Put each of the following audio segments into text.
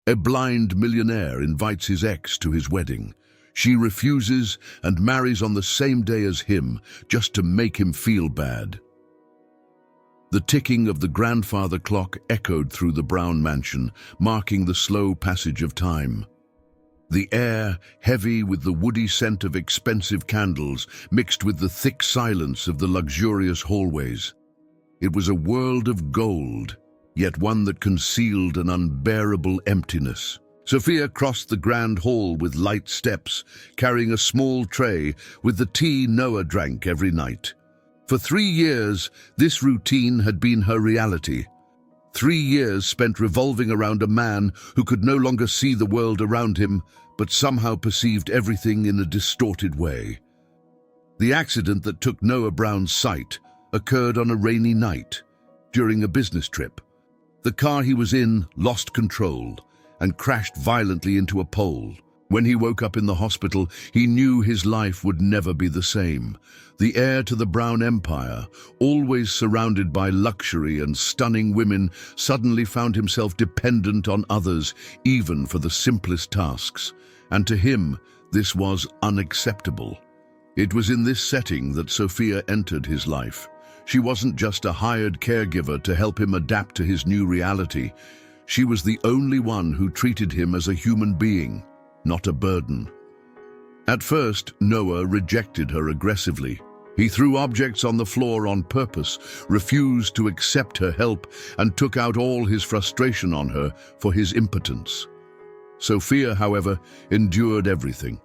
A blind millionaire invites his ex to his wedding. She refuses and marries on the same day as him, just to make him feel bad. The ticking of the grandfather clock echoed through the Brown mansion, marking the slow passage of time. The air, heavy with the woody scent of expensive candles, mixed with the thick silence of the luxurious hallways. It was a world of gold, yet one that concealed an unbearable emptiness. Sophia crossed the grand hall with light steps, carrying a small tray with the tea Noah drank every night. For 3 years, this routine had been her reality. 3 years spent revolving around a man who could no longer see the world around him, but somehow perceived everything in a distorted way. The accident that took Noah Brown's sight occurred on a rainy night, during a business trip. The car he was in lost control and crashed violently into a pole. When he woke up in the hospital, he knew his life would never be the same. The heir to the Brown Empire, always surrounded by luxury and stunning women, suddenly found himself dependent on others, even for the simplest tasks. And to him, this was unacceptable. It was in this setting that Sophia entered his life. She wasn't just a hired caregiver to help him adapt to his new reality. She was the only one who treated him as a human being, not a burden. At first, Noah rejected her aggressively. He threw objects on the floor on purpose, refused to accept her help, and took out all his frustration on her for his impotence. Sophia, however, endured everything,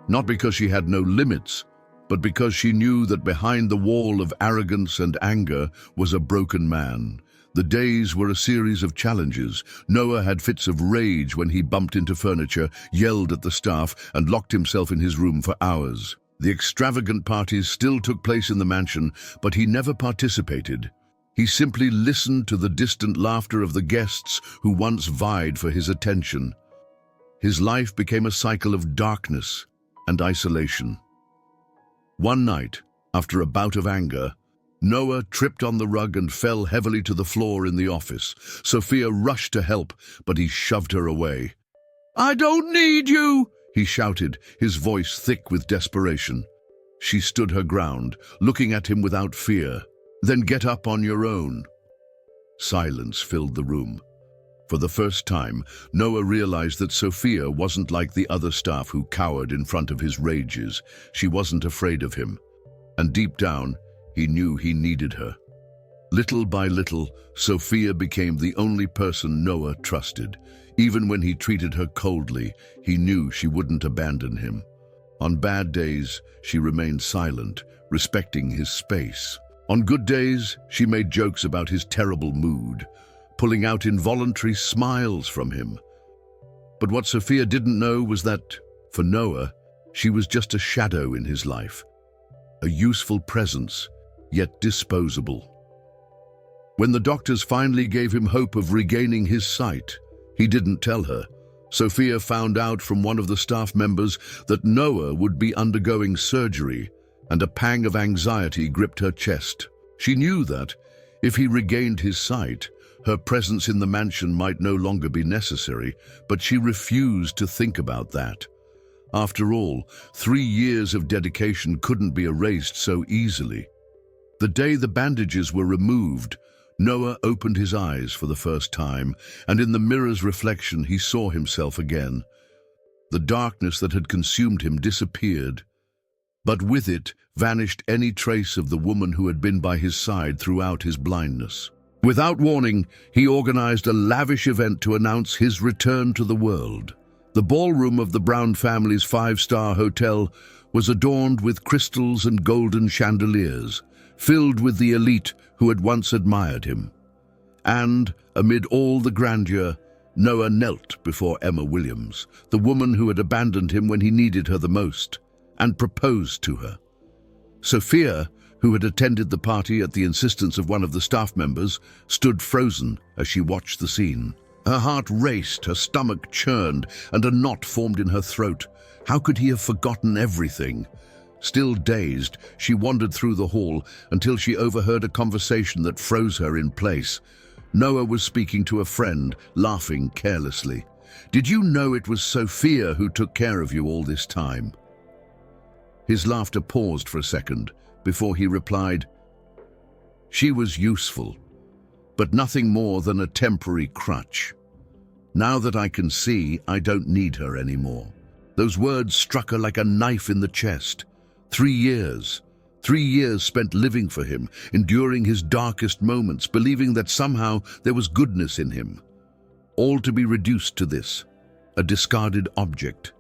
not because she had no limits, but because she knew that behind the wall of arrogance and anger was a broken man. The days were a series of challenges. Noah had fits of rage when he bumped into furniture, yelled at the staff, and locked himself in his room for hours. The extravagant parties still took place in the mansion, but he never participated. He simply listened to the distant laughter of the guests who once vied for his attention. His life became a cycle of darkness and isolation. One night, after a bout of anger, Noah tripped on the rug and fell heavily to the floor in the office. Sophia rushed to help, but he shoved her away. "I don't need you!" he shouted, his voice thick with desperation. She stood her ground, looking at him without fear. "Then get up on your own." Silence filled the room. For the first time, Noah realized that Sophia wasn't like the other staff who cowered in front of his rages. She wasn't afraid of him. And deep down, he knew he needed her. Little by little, Sophia became the only person Noah trusted. Even when he treated her coldly, he knew she wouldn't abandon him. On bad days, she remained silent, respecting his space. On good days, she made jokes about his terrible mood, pulling out involuntary smiles from him. But what Sophia didn't know was that, for Noah, she was just a shadow in his life, a useful presence, yet disposable. When the doctors finally gave him hope of regaining his sight, he didn't tell her. Sophia found out from one of the staff members that Noah would be undergoing surgery, and a pang of anxiety gripped her chest. She knew that, if he regained his sight, her presence in the mansion might no longer be necessary, but she refused to think about that. After all, 3 years of dedication couldn't be erased so easily. The day the bandages were removed, Noah opened his eyes for the first time, and in the mirror's reflection he saw himself again. The darkness that had consumed him disappeared, but with it vanished any trace of the woman who had been by his side throughout his blindness. Without warning, he organized a lavish event to announce his return to the world. The ballroom of the Brown family's 5-star hotel was adorned with crystals and golden chandeliers, filled with the elite who had once admired him. And, amid all the grandeur, Noah knelt before Emma Williams, the woman who had abandoned him when he needed her the most, and proposed to her. Sophia, who had attended the party at the insistence of one of the staff members, stood frozen as she watched the scene. Her heart raced, her stomach churned, and a knot formed in her throat. How could he have forgotten everything? Still dazed, she wandered through the hall until she overheard a conversation that froze her in place. Noah was speaking to a friend, laughing carelessly. Did you know it was Sophia who took care of you all this time?" His laughter paused for a second before he replied, "She was useful, but nothing more than a temporary crutch. Now that I can see, I don't need her anymore." Those words struck her like a knife in the chest. 3 years. 3 years spent living for him, enduring his darkest moments, believing that somehow there was goodness in him. All to be reduced to this, a discarded object.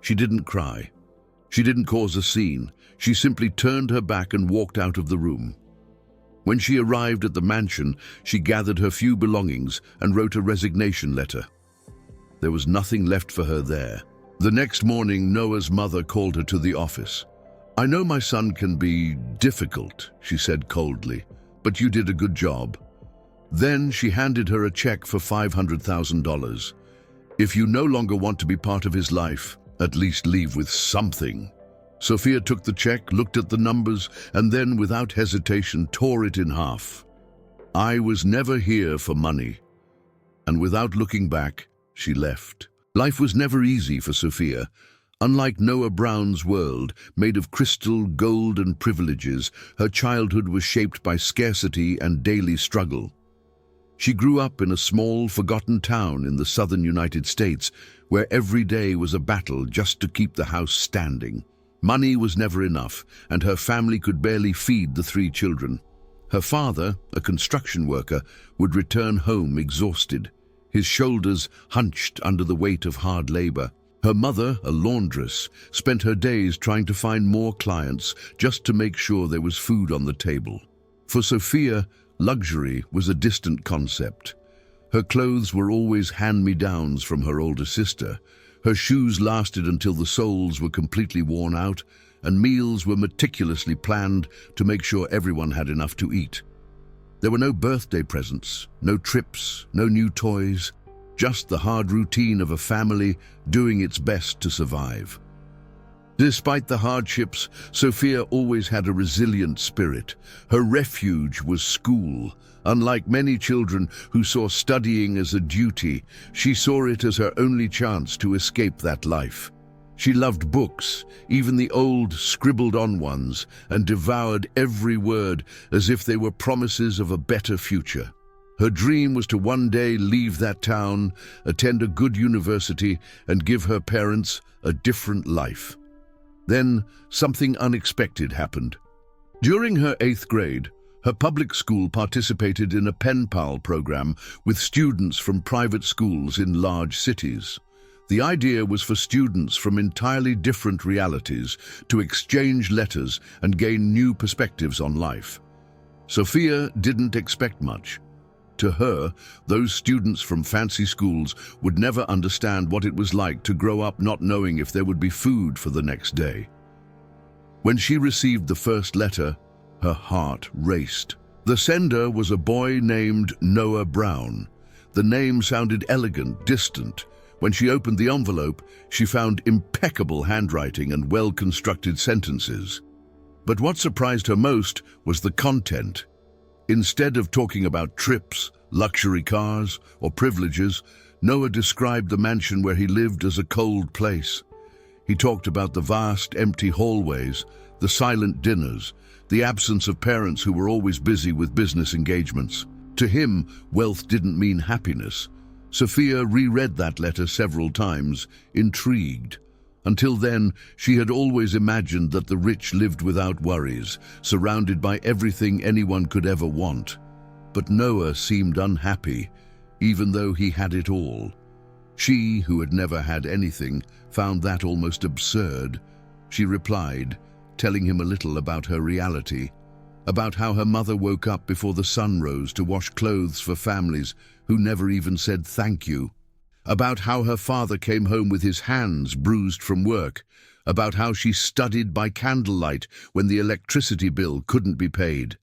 She didn't cry. She didn't cause a scene. She simply turned her back and walked out of the room. When she arrived at the mansion, she gathered her few belongings and wrote a resignation letter. There was nothing left for her there. The next morning, Noah's mother called her to the office. "I know my son can be difficult," she said coldly, "but you did a good job." Then she handed her a check for $500,000. "If you no longer want to be part of his life, at least leave with something." Sophia took the check, looked at the numbers, and then, without hesitation, tore it in half. "I was never here for money." And without looking back, she left. Life was never easy for Sophia. Unlike Noah Brown's world, made of crystal, gold, and privileges, her childhood was shaped by scarcity and daily struggle. She grew up in a small, forgotten town in the southern United States, where every day was a battle just to keep the house standing. Money was never enough, and her family could barely feed the 3 children. Her father, a construction worker, would return home exhausted, his shoulders hunched under the weight of hard labor. Her mother, a laundress, spent her days trying to find more clients just to make sure there was food on the table. For Sophia, luxury was a distant concept. Her clothes were always hand-me-downs from her older sister. Her shoes lasted until the soles were completely worn out, and meals were meticulously planned to make sure everyone had enough to eat. There were no birthday presents, no trips, no new toys, just the hard routine of a family doing its best to survive. Despite the hardships, Sophia always had a resilient spirit. Her refuge was school. Unlike many children who saw studying as a duty, she saw it as her only chance to escape that life. She loved books, even the old, scribbled-on ones, and devoured every word as if they were promises of a better future. Her dream was to one day leave that town, attend a good university, and give her parents a different life. Then, something unexpected happened. During her 8th grade, her public school participated in a pen pal program with students from private schools in large cities. The idea was for students from entirely different realities to exchange letters and gain new perspectives on life. Sophia didn't expect much. To her, those students from fancy schools would never understand what it was like to grow up not knowing if there would be food for the next day. When she received the first letter, her heart raced. The sender was a boy named Noah Brown. The name sounded elegant, distant. When she opened the envelope, she found impeccable handwriting and well-constructed sentences. But what surprised her most was the content. Instead of talking about trips, luxury cars, or privileges, Noah described the mansion where he lived as a cold place. He talked about the vast, empty hallways, the silent dinners, the absence of parents who were always busy with business engagements. To him, wealth didn't mean happiness. Sophia reread that letter several times, intrigued. Until then, she had always imagined that the rich lived without worries, surrounded by everything anyone could ever want. But Noah seemed unhappy, even though he had it all. She, who had never had anything, found that almost absurd. She replied, telling him a little about her reality, about how her mother woke up before the sun rose to wash clothes for families who never even said thank you, about how her father came home with his hands bruised from work, about how she studied by candlelight when the electricity bill couldn't be paid.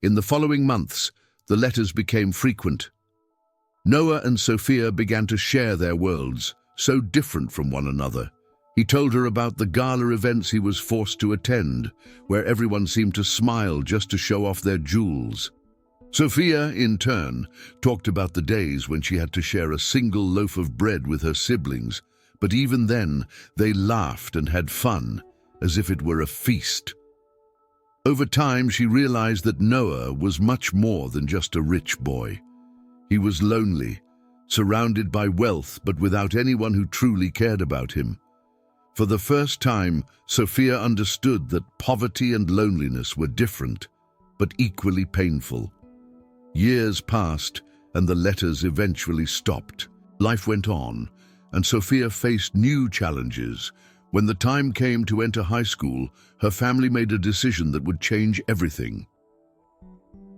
In the following months, the letters became frequent. Noah and Sophia began to share their worlds, so different from one another. He told her about the gala events he was forced to attend, where everyone seemed to smile just to show off their jewels. Sophia, in turn, talked about the days when she had to share a single loaf of bread with her siblings, but even then, they laughed and had fun, as if it were a feast. Over time, she realized that Noah was much more than just a rich boy. He was lonely, surrounded by wealth, but without anyone who truly cared about him. For the first time, Sophia understood that poverty and loneliness were different, but equally painful. Years passed, and the letters eventually stopped. Life went on, and Sophia faced new challenges. When the time came to enter high school, her family made a decision that would change everything.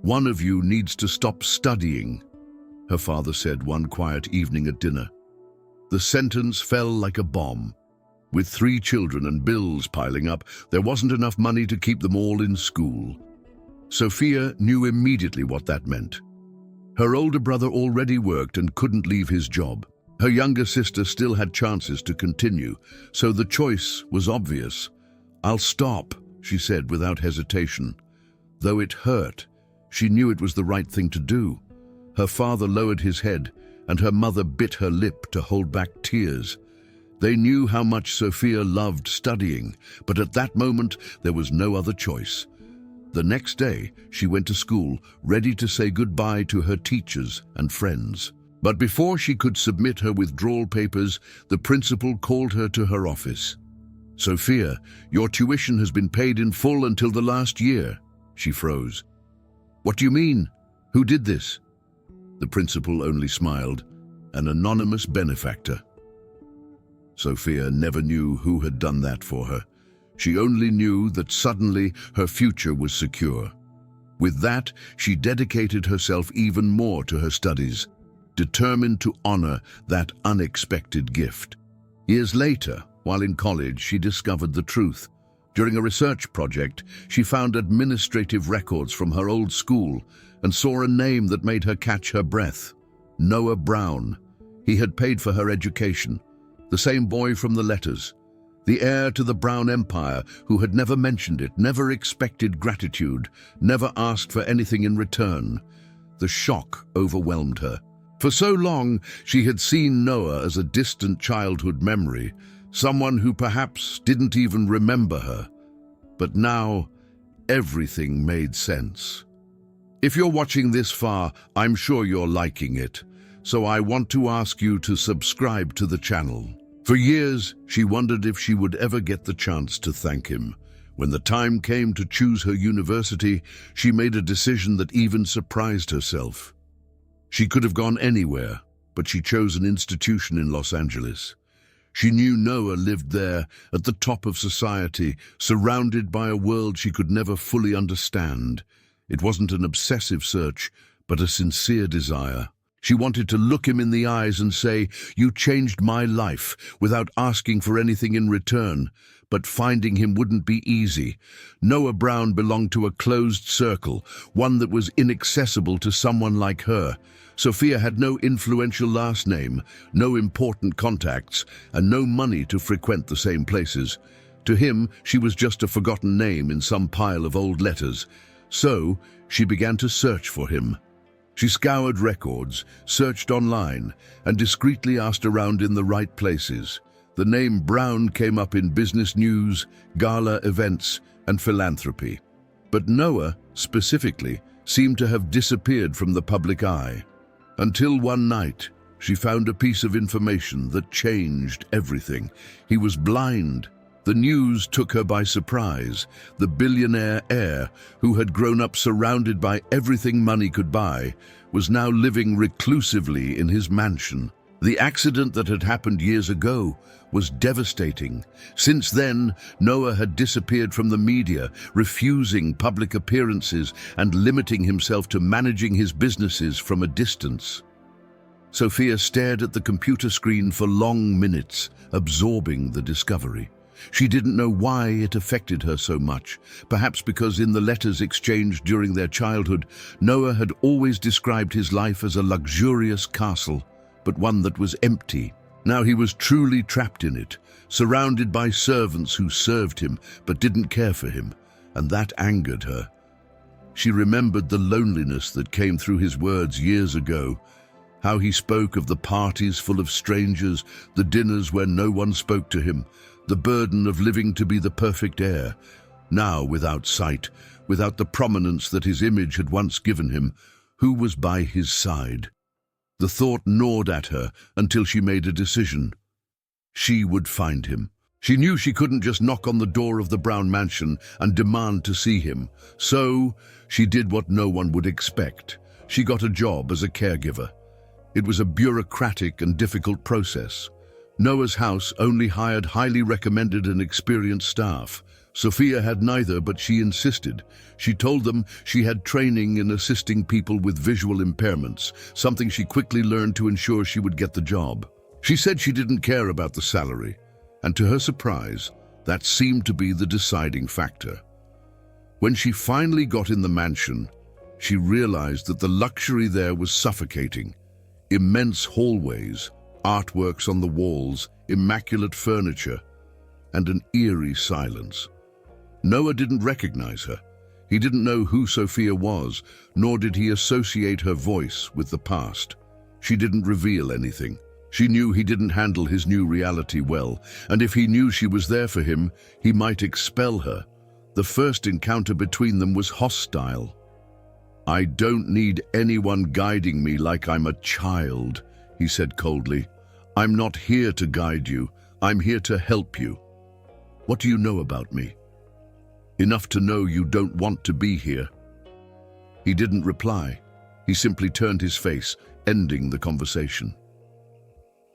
"One of you needs to stop studying," her father said one quiet evening at dinner. The sentence fell like a bomb. With 3 children and bills piling up, there wasn't enough money to keep them all in school. Sophia knew immediately what that meant. Her older brother already worked and couldn't leave his job. Her younger sister still had chances to continue, so the choice was obvious. "I'll stop," she said without hesitation. Though it hurt, she knew it was the right thing to do. Her father lowered his head, and her mother bit her lip to hold back tears. They knew how much Sophia loved studying, but at that moment there was no other choice. The next day, she went to school, ready to say goodbye to her teachers and friends. But before she could submit her withdrawal papers, the principal called her to her office. "Sophia, your tuition has been paid in full until the last year." She froze. "What do you mean? Who did this?" The principal only smiled. "An anonymous benefactor." Sophia never knew who had done that for her. She only knew that suddenly her future was secure. With that, she dedicated herself even more to her studies, determined to honor that unexpected gift. Years later, while in college, she discovered the truth. During a research project, she found administrative records from her old school and saw a name that made her catch her breath: Noah Brown. He had paid for her education, the same boy from the letters, the heir to the Brown Empire who had never mentioned it, never expected gratitude, never asked for anything in return. The shock overwhelmed her. For so long, she had seen Noah as a distant childhood memory, someone who perhaps didn't even remember her. But now, everything made sense. If you're watching this far, I'm sure you're liking it, so I want to ask you to subscribe to the channel. For years, she wondered if she would ever get the chance to thank him. When the time came to choose her university, she made a decision that even surprised herself. She could have gone anywhere, but she chose an institution in Los Angeles. She knew Noah lived there, at the top of society, surrounded by a world she could never fully understand. It wasn't an obsessive search, but a sincere desire. She wanted to look him in the eyes and say, "You changed my life," without asking for anything in return. But finding him wouldn't be easy. Noah Brown belonged to a closed circle, one that was inaccessible to someone like her. Sophia had no influential last name, no important contacts, and no money to frequent the same places. To him, she was just a forgotten name in some pile of old letters. So, she began to search for him. She scoured records, searched online, and discreetly asked around in the right places. The name Brown came up in business news, gala events, and philanthropy. But Noah, specifically, seemed to have disappeared from the public eye. Until one night, she found a piece of information that changed everything. He was blind. The news took her by surprise. The billionaire heir, who had grown up surrounded by everything money could buy, was now living reclusively in his mansion. The accident that had happened years ago was devastating. Since then, Noah had disappeared from the media, refusing public appearances and limiting himself to managing his businesses from a distance. Sophia stared at the computer screen for long minutes, absorbing the discovery. She didn't know why it affected her so much, perhaps because in the letters exchanged during their childhood, Noah had always described his life as a luxurious castle, but one that was empty. Now he was truly trapped in it, surrounded by servants who served him but didn't care for him, and that angered her. She remembered the loneliness that came through his words years ago, how he spoke of the parties full of strangers, the dinners where no one spoke to him, the burden of living to be the perfect heir. Now, without sight, without the prominence that his image had once given him, who was by his side? The thought gnawed at her until she made a decision. She would find him. She knew she couldn't just knock on the door of the Brown mansion and demand to see him. So she did what no one would expect. She got a job as a caregiver. It was a bureaucratic and difficult process. Noah's house only hired highly recommended and experienced staff. Sophia had neither, but she insisted. She told them she had training in assisting people with visual impairments, something she quickly learned to ensure she would get the job. She said she didn't care about the salary, and to her surprise, that seemed to be the deciding factor. When she finally got in the mansion, she realized that the luxury there was suffocating. Immense hallways, artworks on the walls, immaculate furniture, and an eerie silence. Noah didn't recognize her. He didn't know who Sophia was, nor did he associate her voice with the past. She didn't reveal anything. She knew he didn't handle his new reality well, and if he knew she was there for him, he might expel her. The first encounter between them was hostile. "I don't need anyone guiding me like I'm a child," he said coldly. "I'm not here to guide you. I'm here to help you. What do you know about me? Enough to know you don't want to be here." He didn't reply. He simply turned his face, ending the conversation.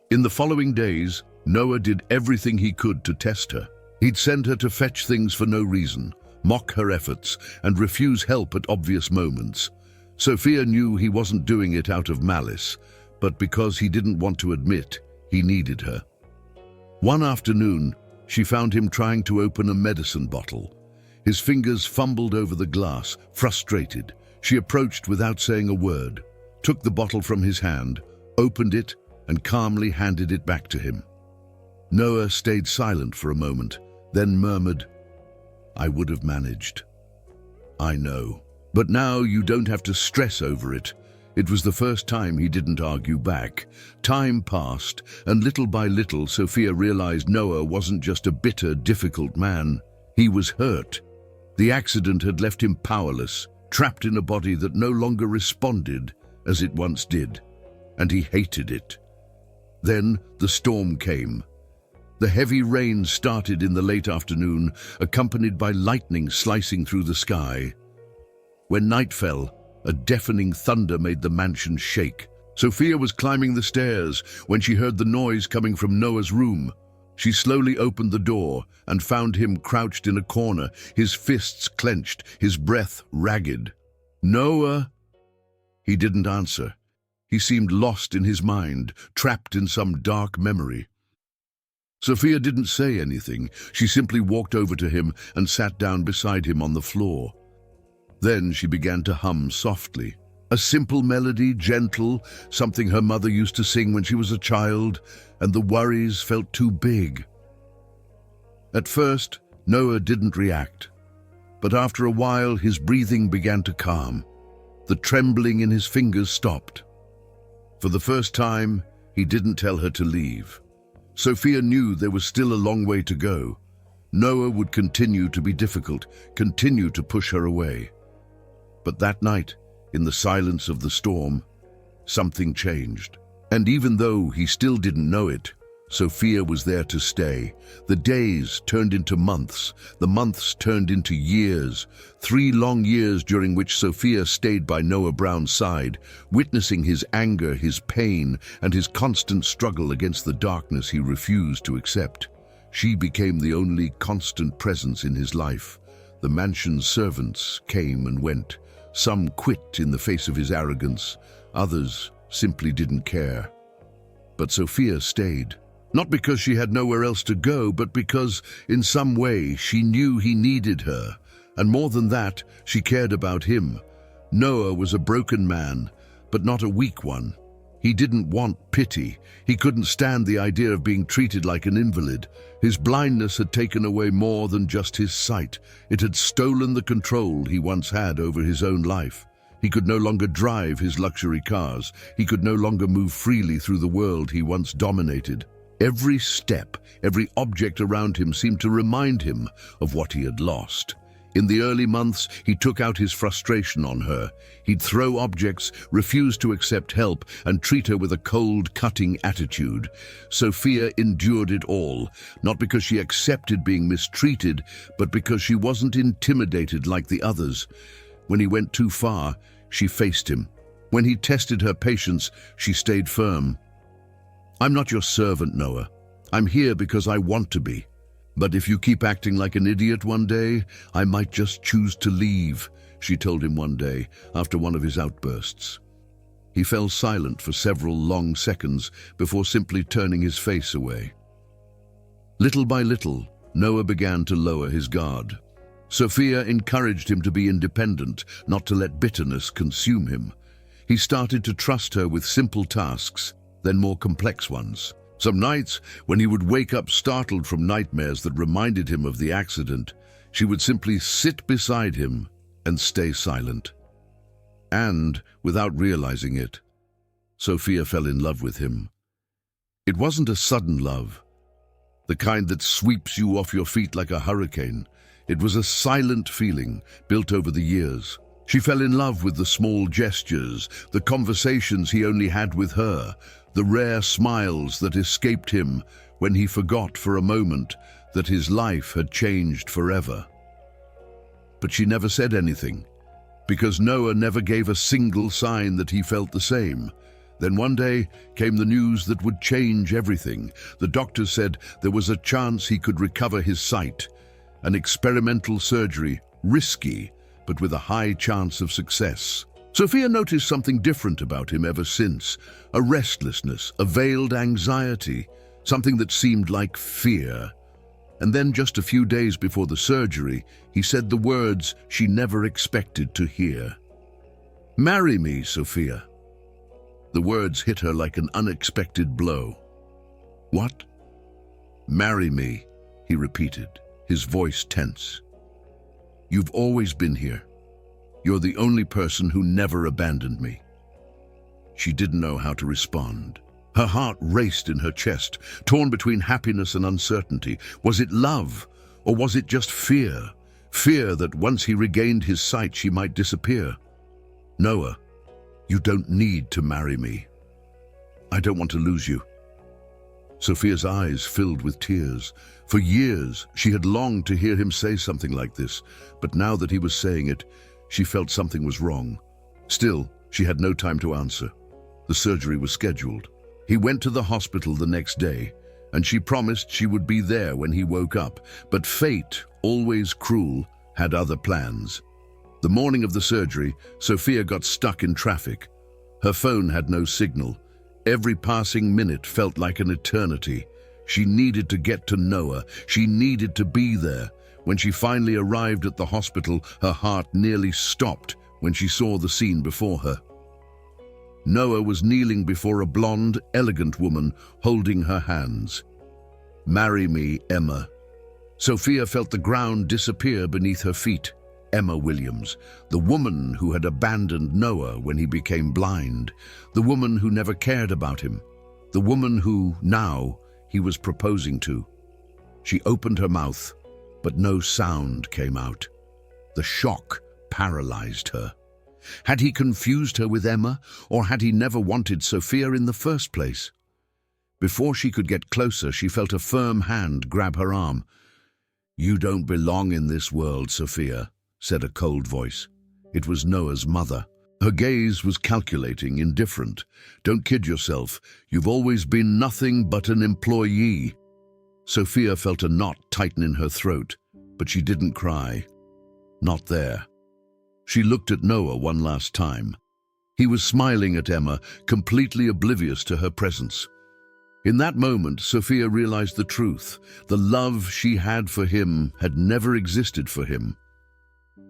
In the following days, Noah did everything he could to test her. He'd send her to fetch things for no reason, mock her efforts, and refuse help at obvious moments. Sophia knew he wasn't doing it out of malice, but because he didn't want to admit he needed her. One afternoon, she found him trying to open a medicine bottle. His fingers fumbled over the glass, frustrated. She approached without saying a word, took the bottle from his hand, opened it, and calmly handed it back to him. Noah stayed silent for a moment, then murmured, "I would have managed." "I know. But now you don't have to stress over it." It was the first time he didn't argue back. Time passed, and little by little Sophia realized Noah wasn't just a bitter, difficult man. He was hurt. The accident had left him powerless, trapped in a body that no longer responded as it once did, and he hated it. Then the storm came. The heavy rain started in the late afternoon, accompanied by lightning slicing through the sky. When night fell, a deafening thunder made the mansion shake. Sophia was climbing the stairs when she heard the noise coming from Noah's room. She slowly opened the door and found him crouched in a corner, his fists clenched, his breath ragged. "Noah?" He didn't answer. He seemed lost in his mind, trapped in some dark memory. Sophia didn't say anything. She simply walked over to him and sat down beside him on the floor. Then she began to hum softly. A simple melody, gentle, something her mother used to sing when she was a child, and the worries felt too big. At first, Noah didn't react, but after a while his breathing began to calm. The trembling in his fingers stopped. For the first time, he didn't tell her to leave. Sophia knew there was still a long way to go. Noah would continue to be difficult, continue to push her away. But that night, in the silence of the storm, something changed. And even though he still didn't know it, Sophia was there to stay. The days turned into months. The months turned into years. 3 long years during which Sophia stayed by Noah Brown's side, witnessing his anger, his pain, and his constant struggle against the darkness he refused to accept. She became the only constant presence in his life. The mansion's servants came and went. Some quit in the face of his arrogance. Others simply didn't care. But Sophia stayed. Not because she had nowhere else to go, but because, in some way, she knew he needed her. And more than that, she cared about him. Noah was a broken man, but not a weak one. He didn't want pity. He couldn't stand the idea of being treated like an invalid. His blindness had taken away more than just his sight. It had stolen the control he once had over his own life. He could no longer drive his luxury cars. He could no longer move freely through the world he once dominated. Every step, every object around him seemed to remind him of what he had lost. In the early months, he took out his frustration on her. He'd throw objects, refuse to accept help, and treat her with a cold, cutting attitude. Sophia endured it all, not because she accepted being mistreated, but because she wasn't intimidated like the others. When he went too far, she faced him. When he tested her patience, she stayed firm. "I'm not your servant, Noah. I'm here because I want to be. But if you keep acting like an idiot one day, I might just choose to leave," she told him one day after one of his outbursts. He fell silent for several long seconds before simply turning his face away. Little by little, Noah began to lower his guard. Sophia encouraged him to be independent, not to let bitterness consume him. He started to trust her with simple tasks, then more complex ones. Some nights, when he would wake up startled from nightmares that reminded him of the accident, she would simply sit beside him and stay silent. And, without realizing it, Sophia fell in love with him. It wasn't a sudden love, the kind that sweeps you off your feet like a hurricane. It was a silent feeling built over the years. She fell in love with the small gestures, the conversations he only had with her, the rare smiles that escaped him when he forgot for a moment that his life had changed forever. But she never said anything, because Noah never gave a single sign that he felt the same. Then one day came the news that would change everything. The doctors said there was a chance he could recover his sight. An experimental surgery, risky, but with a high chance of success. Sophia noticed something different about him ever since. A restlessness, a veiled anxiety, something that seemed like fear. And then just a few days before the surgery, he said the words she never expected to hear. "Marry me, Sophia." The words hit her like an unexpected blow. "What?" "Marry me," he repeated, his voice tense. "You've always been here. You're the only person who never abandoned me." She didn't know how to respond. Her heart raced in her chest, torn between happiness and uncertainty. Was it love, or was it just fear? Fear that once he regained his sight, she might disappear. "Noah, you don't need to marry me. I don't want to lose you." Sophia's eyes filled with tears. For years, she had longed to hear him say something like this, but now that he was saying it, she felt something was wrong. Still, she had no time to answer. The surgery was scheduled. He went to the hospital the next day, and she promised she would be there when he woke up. But fate, always cruel, had other plans. The morning of the surgery, Sophia got stuck in traffic. Her phone had no signal. Every passing minute felt like an eternity. She needed to get to Noah. She needed to be there. When she finally arrived at the hospital, her heart nearly stopped when she saw the scene before her. Noah was kneeling before a blonde, elegant woman holding her hands. "Marry me, Emma." Sophia felt the ground disappear beneath her feet. Emma Williams, the woman who had abandoned Noah when he became blind, the woman who never cared about him, the woman who, now, he was proposing to. She opened her mouth, but no sound came out. The shock paralyzed her. Had he confused her with Emma, or had he never wanted Sophia in the first place? Before she could get closer, she felt a firm hand grab her arm. "You don't belong in this world, Sophia," said a cold voice. It was Noah's mother. Her gaze was calculating, indifferent. "Don't kid yourself. You've always been nothing but an employee." Sophia felt a knot tighten in her throat, but she didn't cry. Not there. She looked at Noah one last time. He was smiling at Emma, completely oblivious to her presence. In that moment, Sophia realized the truth. The love she had for him had never existed for him.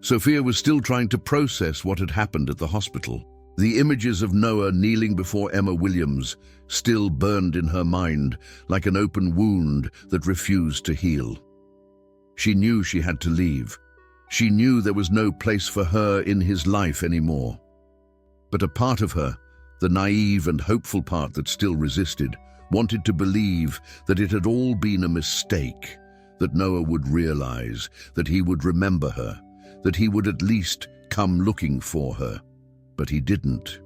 Sophia was still trying to process what had happened at the hospital. The images of Noah kneeling before Emma Williams still burned in her mind like an open wound that refused to heal. She knew she had to leave. She knew there was no place for her in his life anymore. But a part of her, the naive and hopeful part that still resisted, wanted to believe that it had all been a mistake, that Noah would realize, that he would remember her, that he would at least come looking for her. But he didn't.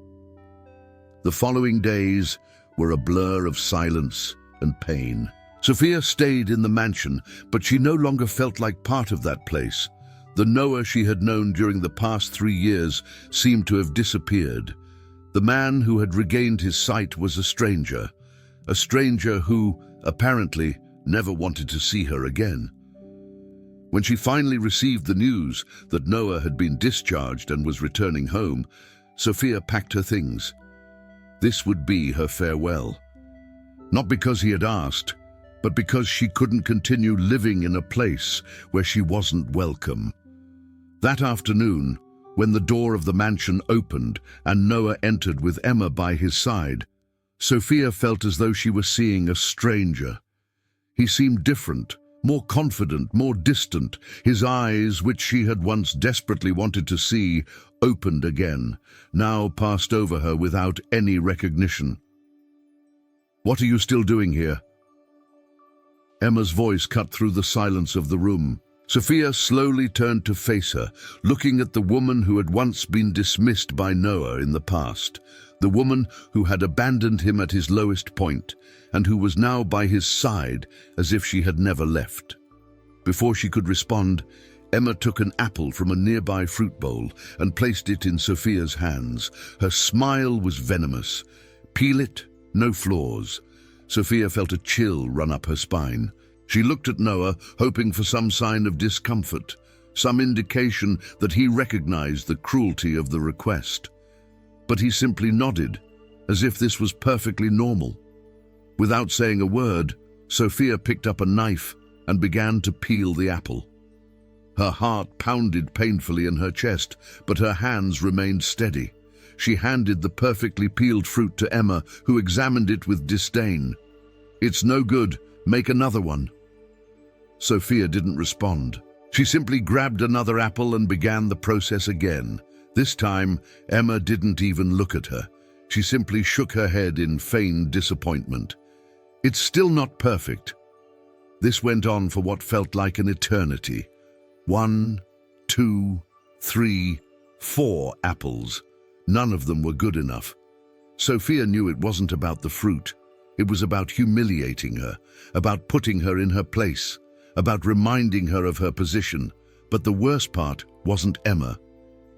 The following days were a blur of silence and pain. Sophia stayed in the mansion, but she no longer felt like part of that place. The Noah she had known during the past 3 years seemed to have disappeared. The man who had regained his sight was a stranger who, apparently, never wanted to see her again. When she finally received the news that Noah had been discharged and was returning home, Sophia packed her things. This would be her farewell. Not because he had asked, but because she couldn't continue living in a place where she wasn't welcome. That afternoon, when the door of the mansion opened and Noah entered with Emma by his side, Sophia felt as though she was seeing a stranger. He seemed different, more confident, more distant. His eyes, which she had once desperately wanted to see, opened again, now passed over her without any recognition. "What are you still doing here?" Emma's voice cut through the silence of the room. Sophia slowly turned to face her, looking at the woman who had once been dismissed by Noah in the past, the woman who had abandoned him at his lowest point, and who was now by his side as if she had never left. Before she could respond, Emma took an apple from a nearby fruit bowl and placed it in Sophia's hands. Her smile was venomous. Peel it, no flaws. Sophia felt a chill run up her spine. She looked at Noah, hoping for some sign of discomfort, some indication that he recognized the cruelty of the request. But he simply nodded, as if this was perfectly normal. Without saying a word, Sophia picked up a knife and began to peel the apple. Her heart pounded painfully in her chest, but her hands remained steady. She handed the perfectly peeled fruit to Emma, who examined it with disdain. "It's no good. Make another one." Sophia didn't respond. She simply grabbed another apple and began the process again. This time, Emma didn't even look at her. She simply shook her head in feigned disappointment. "It's still not perfect." This went on for what felt like an eternity. 1, 2, 3, 4 apples. None of them were good enough. Sophia knew it wasn't about the fruit. It was about humiliating her, about putting her in her place, about reminding her of her position. But the worst part wasn't Emma.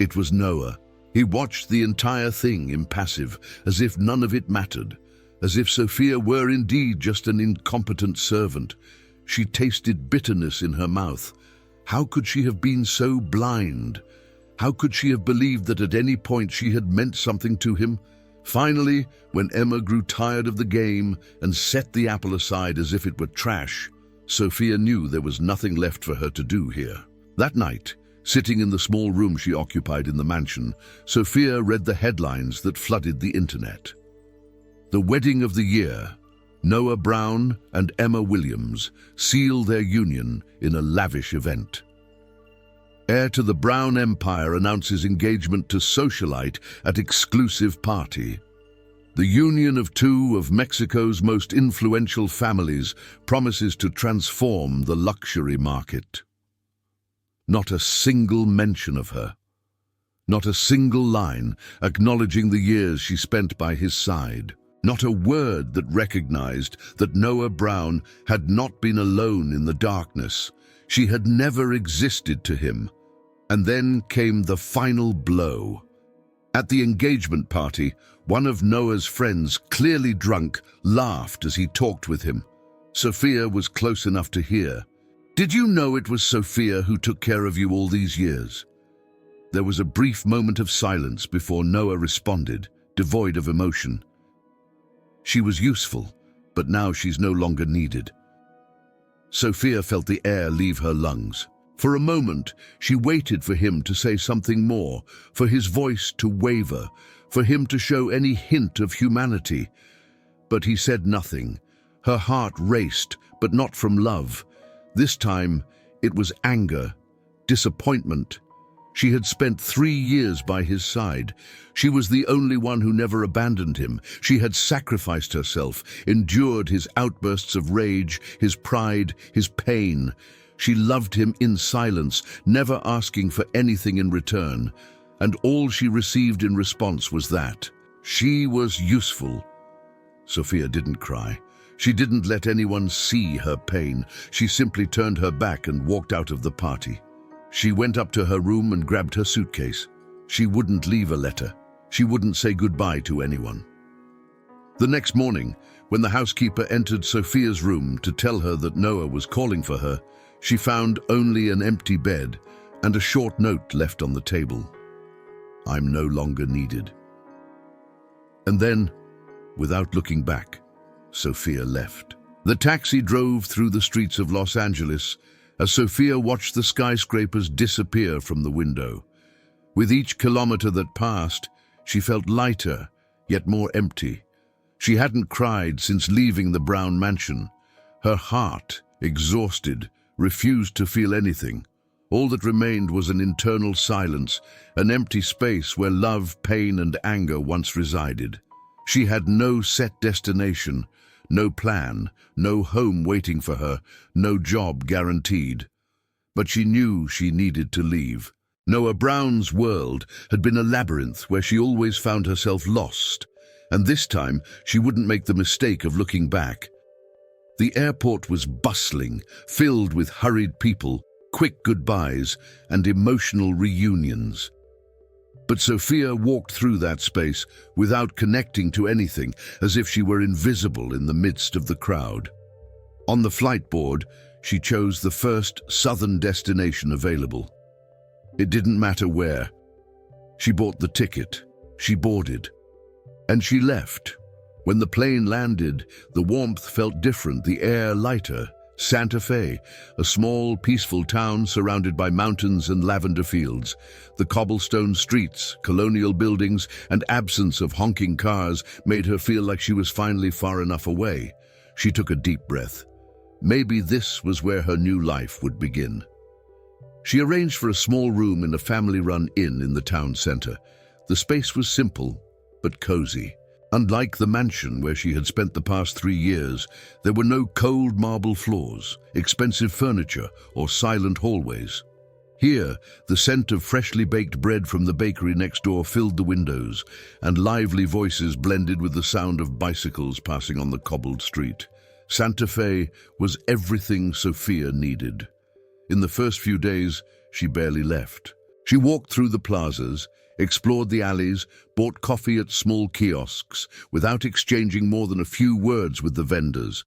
It was Noah. He watched the entire thing impassive, as if none of it mattered, as if Sophia were indeed just an incompetent servant. She tasted bitterness in her mouth. How could she have been so blind? How could she have believed that at any point she had meant something to him? Finally, when Emma grew tired of the game and set the apple aside as if it were trash, Sophia knew there was nothing left for her to do here. That night, sitting in the small room she occupied in the mansion, Sophia read the headlines that flooded the internet. The wedding of the year. Noah Brown and Emma Williams seal their union in a lavish event. Heir to the Brown Empire announces engagement to socialite at exclusive party. The union of two of Mexico's most influential families promises to transform the luxury market. Not a single mention of her. Not a single line acknowledging the years she spent by his side. Not a word that recognized that Noah Brown had not been alone in the darkness. She had never existed to him. And then came the final blow. At the engagement party, one of Noah's friends, clearly drunk, laughed as he talked with him. Sophia was close enough to hear. "Did you know it was Sophia who took care of you all these years?" There was a brief moment of silence before Noah responded, devoid of emotion. "She was useful, but now she's no longer needed." Sophia felt the air leave her lungs. For a moment, she waited for him to say something more, for his voice to waver, for him to show any hint of humanity. But he said nothing. Her heart raced, but not from love. This time, it was anger, disappointment. She had spent 3 years by his side. She was the only one who never abandoned him. She had sacrificed herself, endured his outbursts of rage, his pride, his pain. She loved him in silence, never asking for anything in return. And all she received in response was that. She was useful. Sophia didn't cry. She didn't let anyone see her pain. She simply turned her back and walked out of the party. She went up to her room and grabbed her suitcase. She wouldn't leave a letter. She wouldn't say goodbye to anyone. The next morning, when the housekeeper entered Sophia's room to tell her that Noah was calling for her, she found only an empty bed and a short note left on the table. "I'm no longer needed." And then, without looking back, Sophia left. The taxi drove through the streets of Los Angeles as Sophia watched the skyscrapers disappear from the window. With each kilometer that passed, she felt lighter, yet more empty. She hadn't cried since leaving the brown mansion. Her heart, exhausted, refused to feel anything. All that remained was an internal silence, an empty space where love, pain, and anger once resided. She had no set destination, no plan, no home waiting for her, no job guaranteed. But she knew she needed to leave. Noah Brown's world had been a labyrinth where she always found herself lost, and this time she wouldn't make the mistake of looking back. The airport was bustling, filled with hurried people, quick goodbyes, and emotional reunions. But Sophia walked through that space without connecting to anything, as if she were invisible in the midst of the crowd. On the flight board, she chose the first southern destination available. It didn't matter where. She bought the ticket, she boarded, and she left. When the plane landed, the warmth felt different, the air lighter. Santa Fe, a small, peaceful town surrounded by mountains and lavender fields. The cobblestone streets, colonial buildings, and absence of honking cars made her feel like she was finally far enough away. She took a deep breath. Maybe this was where her new life would begin. She arranged for a small room in a family-run inn in the town center. The space was simple, but cozy. Unlike the mansion where she had spent the past 3 years, there were no cold marble floors, expensive furniture, or silent hallways. Here, the scent of freshly baked bread from the bakery next door filled the windows, and lively voices blended with the sound of bicycles passing on the cobbled street. Santa Fe was everything Sophia needed. In the first few days, she barely left. She walked through the plazas, explored the alleys, bought coffee at small kiosks, without exchanging more than a few words with the vendors.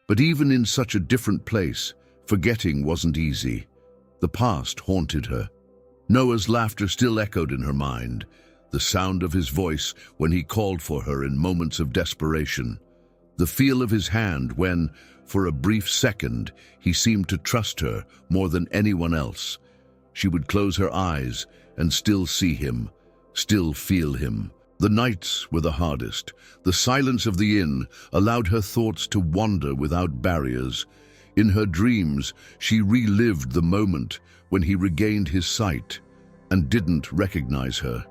But even in such a different place, forgetting wasn't easy. The past haunted her. Noah's laughter still echoed in her mind, the sound of his voice when he called for her in moments of desperation. The feel of his hand when, for a brief second, he seemed to trust her more than anyone else. She would close her eyes and still see him, still feel him. The nights were the hardest. The silence of the inn allowed her thoughts to wander without barriers. In her dreams, she relived the moment when he regained his sight and didn't recognize her.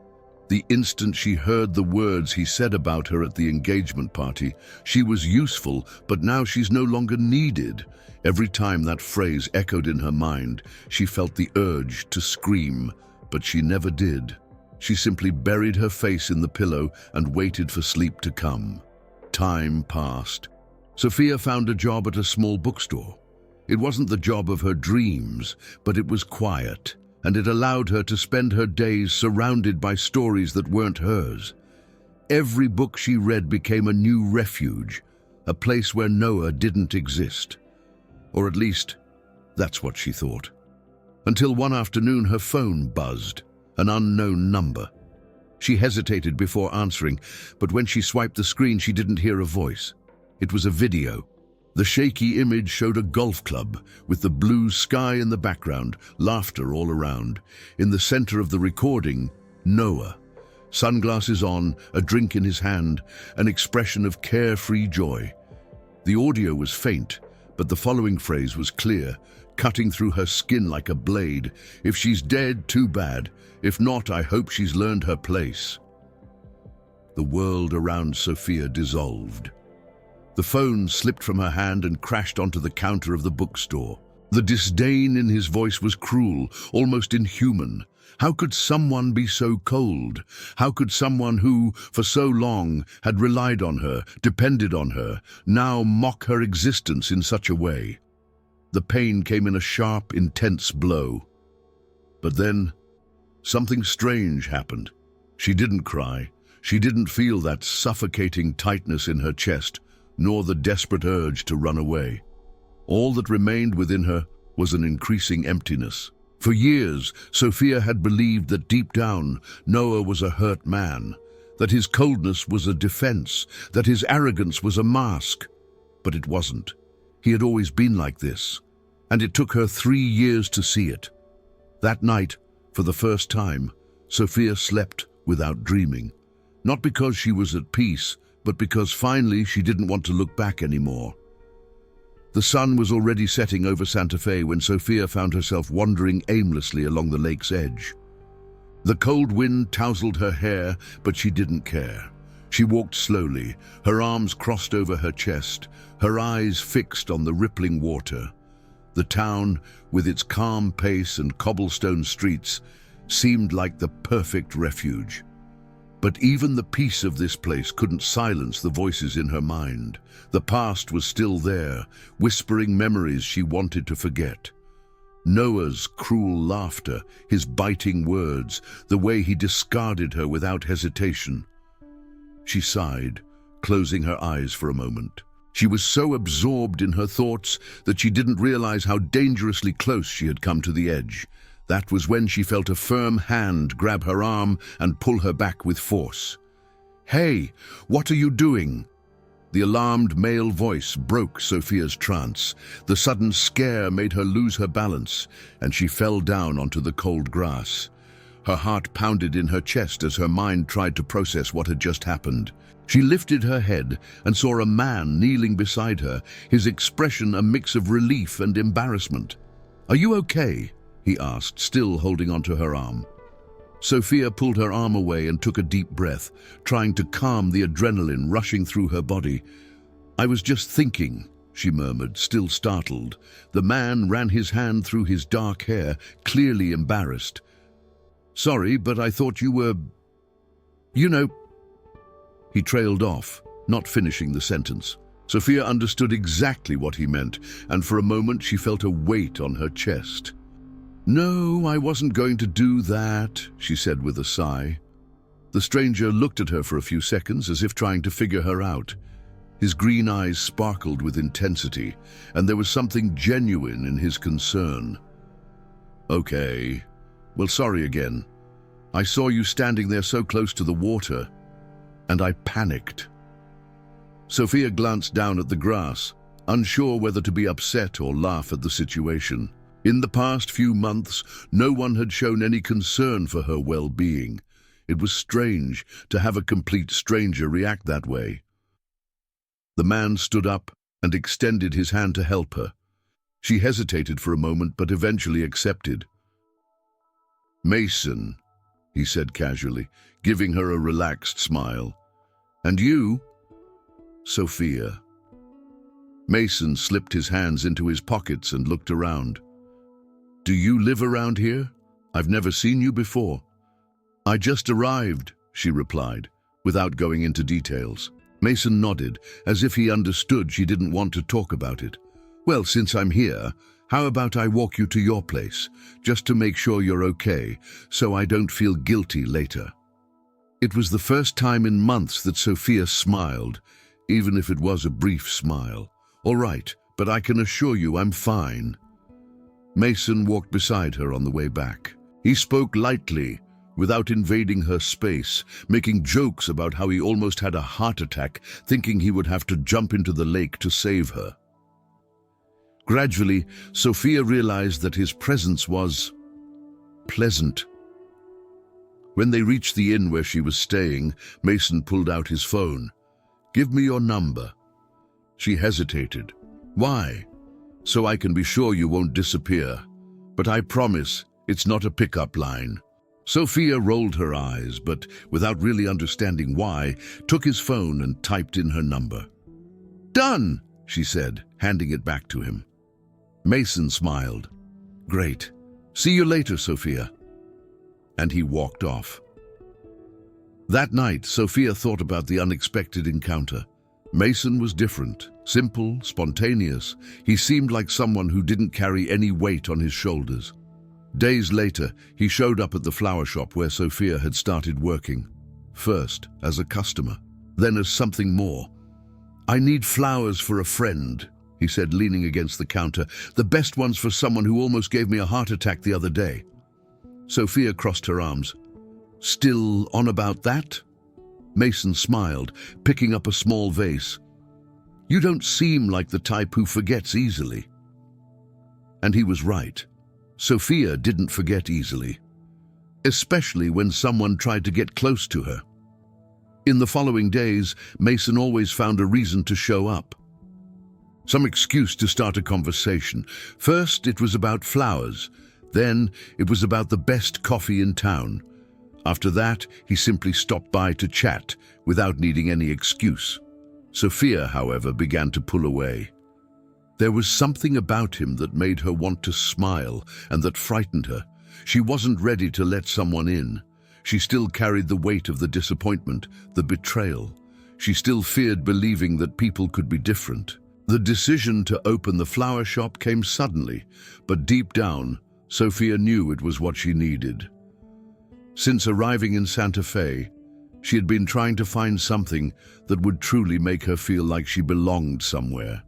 The instant she heard the words he said about her at the engagement party, she was useful, but now she's no longer needed. Every time that phrase echoed in her mind, she felt the urge to scream, but she never did. She simply buried her face in the pillow and waited for sleep to come. Time passed. Sophia found a job at a small bookstore. It wasn't the job of her dreams, but it was quiet, and it allowed her to spend her days surrounded by stories that weren't hers. Every book she read became a new refuge, a place where Noah didn't exist. Or at least, that's what she thought. Until one afternoon her phone buzzed, an unknown number. She hesitated before answering, but when she swiped the screen she didn't hear a voice. It was a video. The shaky image showed a golf club, with the blue sky in the background, laughter all around. In the center of the recording, Noah. sunglasses on, a drink in his hand, an expression of carefree joy. The audio was faint, but the following phrase was clear, cutting through her skin like a blade. "If she's dead, too bad. If not, I hope she's learned her place." The world around Sophia dissolved. The phone slipped from her hand and crashed onto the counter of the bookstore. The disdain in his voice was cruel, almost inhuman. How could someone be so cold? How could someone who, for so long, had relied on her, depended on her, now mock her existence in such a way? The pain came in a sharp, intense blow. But then, something strange happened. She didn't cry. She didn't feel that suffocating tightness in her chest, nor the desperate urge to run away. All that remained within her was an increasing emptiness. For years, Sophia had believed that deep down, Noah was a hurt man, that his coldness was a defense, that his arrogance was a mask. But it wasn't. He had always been like this, and it took her 3 years to see it. That night, for the first time, Sophia slept without dreaming. Not because she was at peace, but because finally she didn't want to look back anymore. The sun was already setting over Santa Fe when Sophia found herself wandering aimlessly along the lake's edge. The cold wind tousled her hair, but she didn't care. She walked slowly, her arms crossed over her chest, her eyes fixed on the rippling water. The town, with its calm pace and cobblestone streets, seemed like the perfect refuge. But even the peace of this place couldn't silence the voices in her mind. The past was still there, whispering memories she wanted to forget. Noah's cruel laughter, his biting words, the way he discarded her without hesitation. She sighed, closing her eyes for a moment. She was so absorbed in her thoughts that she didn't realize how dangerously close she had come to the edge. That was when she felt a firm hand grab her arm and pull her back with force. "Hey, what are you doing?" The alarmed male voice broke Sophia's trance. The sudden scare made her lose her balance, and she fell down onto the cold grass. Her heart pounded in her chest as her mind tried to process what had just happened. She lifted her head and saw a man kneeling beside her, his expression a mix of relief and embarrassment. "Are you okay?" he asked, still holding onto her arm. Sophia pulled her arm away and took a deep breath, trying to calm the adrenaline rushing through her body. "I was just thinking," she murmured, still startled. The man ran his hand through his dark hair, clearly embarrassed. "Sorry, but I thought you were... you know..." He trailed off, not finishing the sentence. Sophia understood exactly what he meant, and for a moment she felt a weight on her chest. "No, I wasn't going to do that," she said with a sigh. The stranger looked at her for a few seconds as if trying to figure her out. His green eyes sparkled with intensity, and there was something genuine in his concern. "Okay. Well, sorry again. I saw you standing there so close to the water, and I panicked." Sophia glanced down at the grass, unsure whether to be upset or laugh at the situation. In the past few months, no one had shown any concern for her well-being. It was strange to have a complete stranger react that way. The man stood up and extended his hand to help her. She hesitated for a moment, but eventually accepted. "Mason," he said casually, giving her a relaxed smile. "And you?" "Sophia." Mason slipped his hands into his pockets and looked around. "Do you live around here? I've never seen you before." "I just arrived," she replied, without going into details. Mason nodded, as if he understood she didn't want to talk about it. "Well, since I'm here, how about I walk you to your place, just to make sure you're okay, so I don't feel guilty later?" It was the first time in months that Sophia smiled, even if it was a brief smile. "All right, but I can assure you I'm fine." Mason walked beside her on the way back. He spoke lightly, without invading her space, making jokes about how he almost had a heart attack, thinking he would have to jump into the lake to save her. Gradually, Sophia realized that his presence was pleasant. When they reached the inn where she was staying, Mason pulled out his phone. "Give me your number." She hesitated. "Why?" "So I can be sure you won't disappear. But I promise it's not a pickup line." Sophia rolled her eyes, but without really understanding why, took his phone and typed in her number. "Done," she said, handing it back to him. Mason smiled. "Great. See you later, Sophia." And he walked off. That night, Sophia thought about the unexpected encounter. Mason was different, simple, spontaneous. He seemed like someone who didn't carry any weight on his shoulders. Days later, he showed up at the flower shop where Sophia had started working. First, as a customer, then as something more. "I need flowers for a friend," he said, leaning against the counter. "The best ones for someone who almost gave me a heart attack the other day." Sophia crossed her arms. "Still on about that?" Mason smiled, picking up a small vase. "You don't seem like the type who forgets easily." And he was right. Sophia didn't forget easily, especially when someone tried to get close to her. In the following days, Mason always found a reason to show up. Some excuse to start a conversation. First, it was about flowers. Then, it was about the best coffee in town. After that, he simply stopped by to chat without needing any excuse. Sophia, however, began to pull away. There was something about him that made her want to smile and that frightened her. She wasn't ready to let someone in. She still carried the weight of the disappointment, the betrayal. She still feared believing that people could be different. The decision to open the flower shop came suddenly, but deep down, Sophia knew it was what she needed. Since arriving in Santa Fe, she had been trying to find something that would truly make her feel like she belonged somewhere.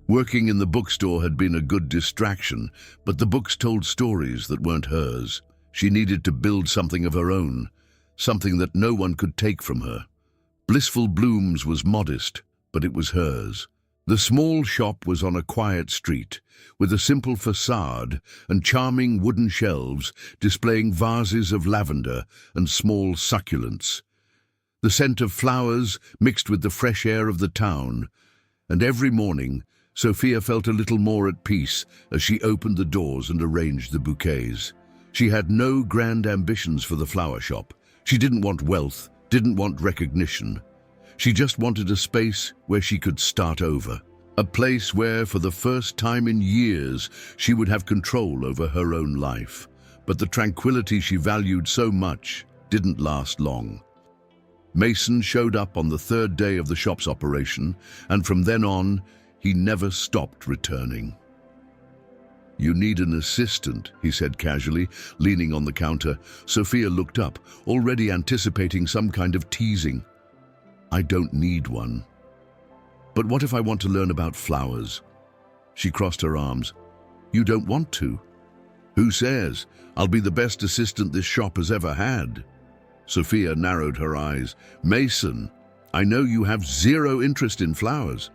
Working in the bookstore had been a good distraction, but the books told stories that weren't hers. She needed to build something of her own, something that no one could take from her. Blissful Blooms was modest, but it was hers. The small shop was on a quiet street, with a simple facade and charming wooden shelves displaying vases of lavender and small succulents. The scent of flowers mixed with the fresh air of the town, and every morning Sophia felt a little more at peace as she opened the doors and arranged the bouquets. She had no grand ambitions for the flower shop. She didn't want wealth, didn't want recognition. She just wanted a space where she could start over. A place where, for the first time in years, she would have control over her own life. But the tranquility she valued so much didn't last long. Mason showed up on the third day of the shop's operation, and from then on, he never stopped returning. "You need an assistant," he said casually, leaning on the counter. Sophia looked up, already anticipating some kind of teasing. "I don't need one." "But what if I want to learn about flowers?" She crossed her arms. "You don't want to?" "Who says? I'll be the best assistant this shop has ever had." Sophia narrowed her eyes. "Mason, I know you have zero interest in flowers."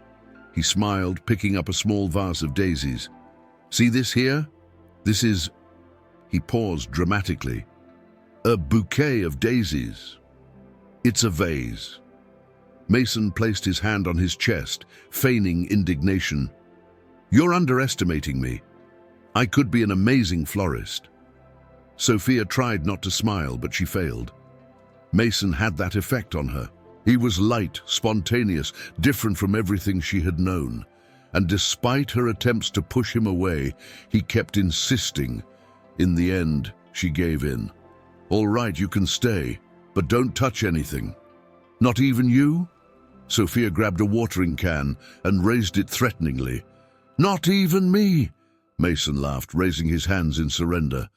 He smiled, picking up a small vase of daisies. "See this here? This is..." He paused dramatically. "A bouquet of daisies. It's a vase." Mason placed his hand on his chest, feigning indignation. "You're underestimating me. I could be an amazing florist." Sophia tried not to smile, but she failed. Mason had that effect on her. He was light, spontaneous, different from everything she had known. And despite her attempts to push him away, he kept insisting. In the end, she gave in. "All right, you can stay, but don't touch anything." "Not even you?" Sophia grabbed a watering can and raised it threateningly. "Not even me," Mason laughed, raising his hands in surrender.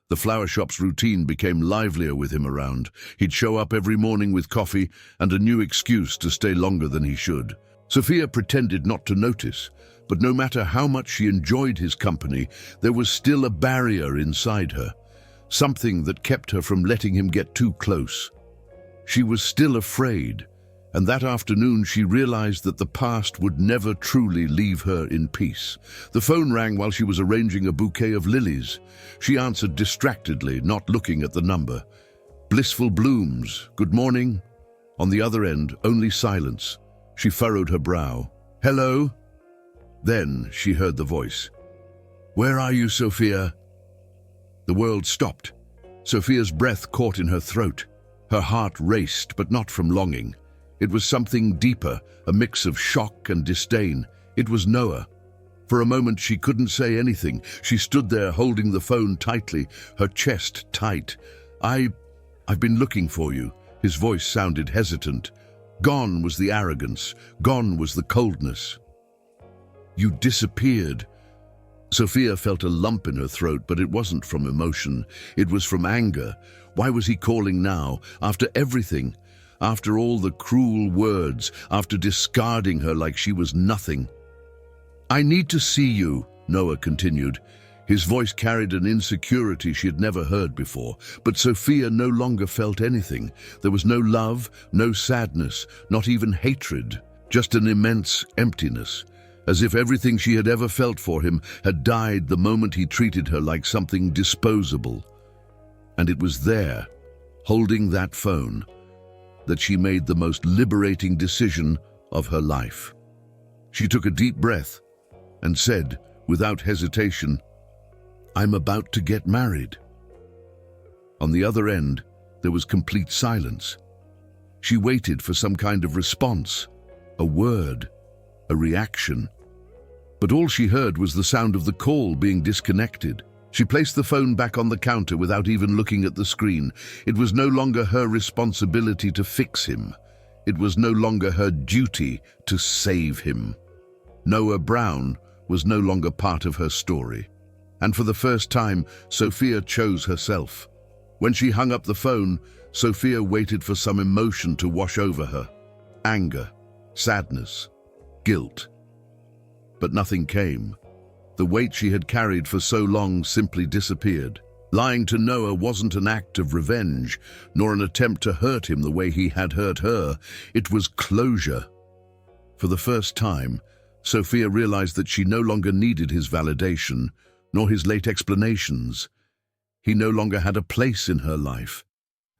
The flower shop's routine became livelier with him around. He'd show up every morning with coffee and a new excuse to stay longer than he should. Sophia pretended not to notice, but no matter how much she enjoyed his company, there was still a barrier inside her, something that kept her from letting him get too close. She was still afraid, and that afternoon she realized that the past would never truly leave her in peace. The phone rang while she was arranging a bouquet of lilies. She answered distractedly, not looking at the number. Blissful blooms, good morning. On the other end, only silence. She furrowed her brow. Hello? Then she heard the voice. Where are you, Sophia? The world stopped. Sophia's breath caught in her throat. Her heart raced, but not from longing. It was something deeper, a mix of shock and disdain. It was Noah. For a moment she couldn't say anything. She stood there holding the phone tightly, her chest tight. I've been looking for you. His voice sounded hesitant. Gone was the arrogance. Gone was the coldness. You disappeared. Sophia felt a lump in her throat, but it wasn't from emotion. It was from anger. Why was he calling now? After everything? After all the cruel words? After discarding her like she was nothing? I need to see you, Noah continued. His voice carried an insecurity she had never heard before, but Sophia no longer felt anything. There was no love, no sadness, not even hatred, just an immense emptiness, as if everything she had ever felt for him had died the moment he treated her like something disposable. And it was there, holding that phone, that she made the most liberating decision of her life. She took a deep breath and said, without hesitation, I'm about to get married. On the other end, there was complete silence. She waited for some kind of response, a word, a reaction. But all she heard was the sound of the call being disconnected. She placed the phone back on the counter without even looking at the screen. It was no longer her responsibility to fix him. It was no longer her duty to save him. Noah Brown was no longer part of her story. And for the first time, Sophia chose herself. When she hung up the phone, Sophia waited for some emotion to wash over her. Anger, sadness, guilt. But nothing came. The weight she had carried for so long simply disappeared. Lying to Noah wasn't an act of revenge, nor an attempt to hurt him the way he had hurt her. It was closure. For the first time, Sophia realized that she no longer needed his validation, nor his late explanations. He no longer had a place in her life,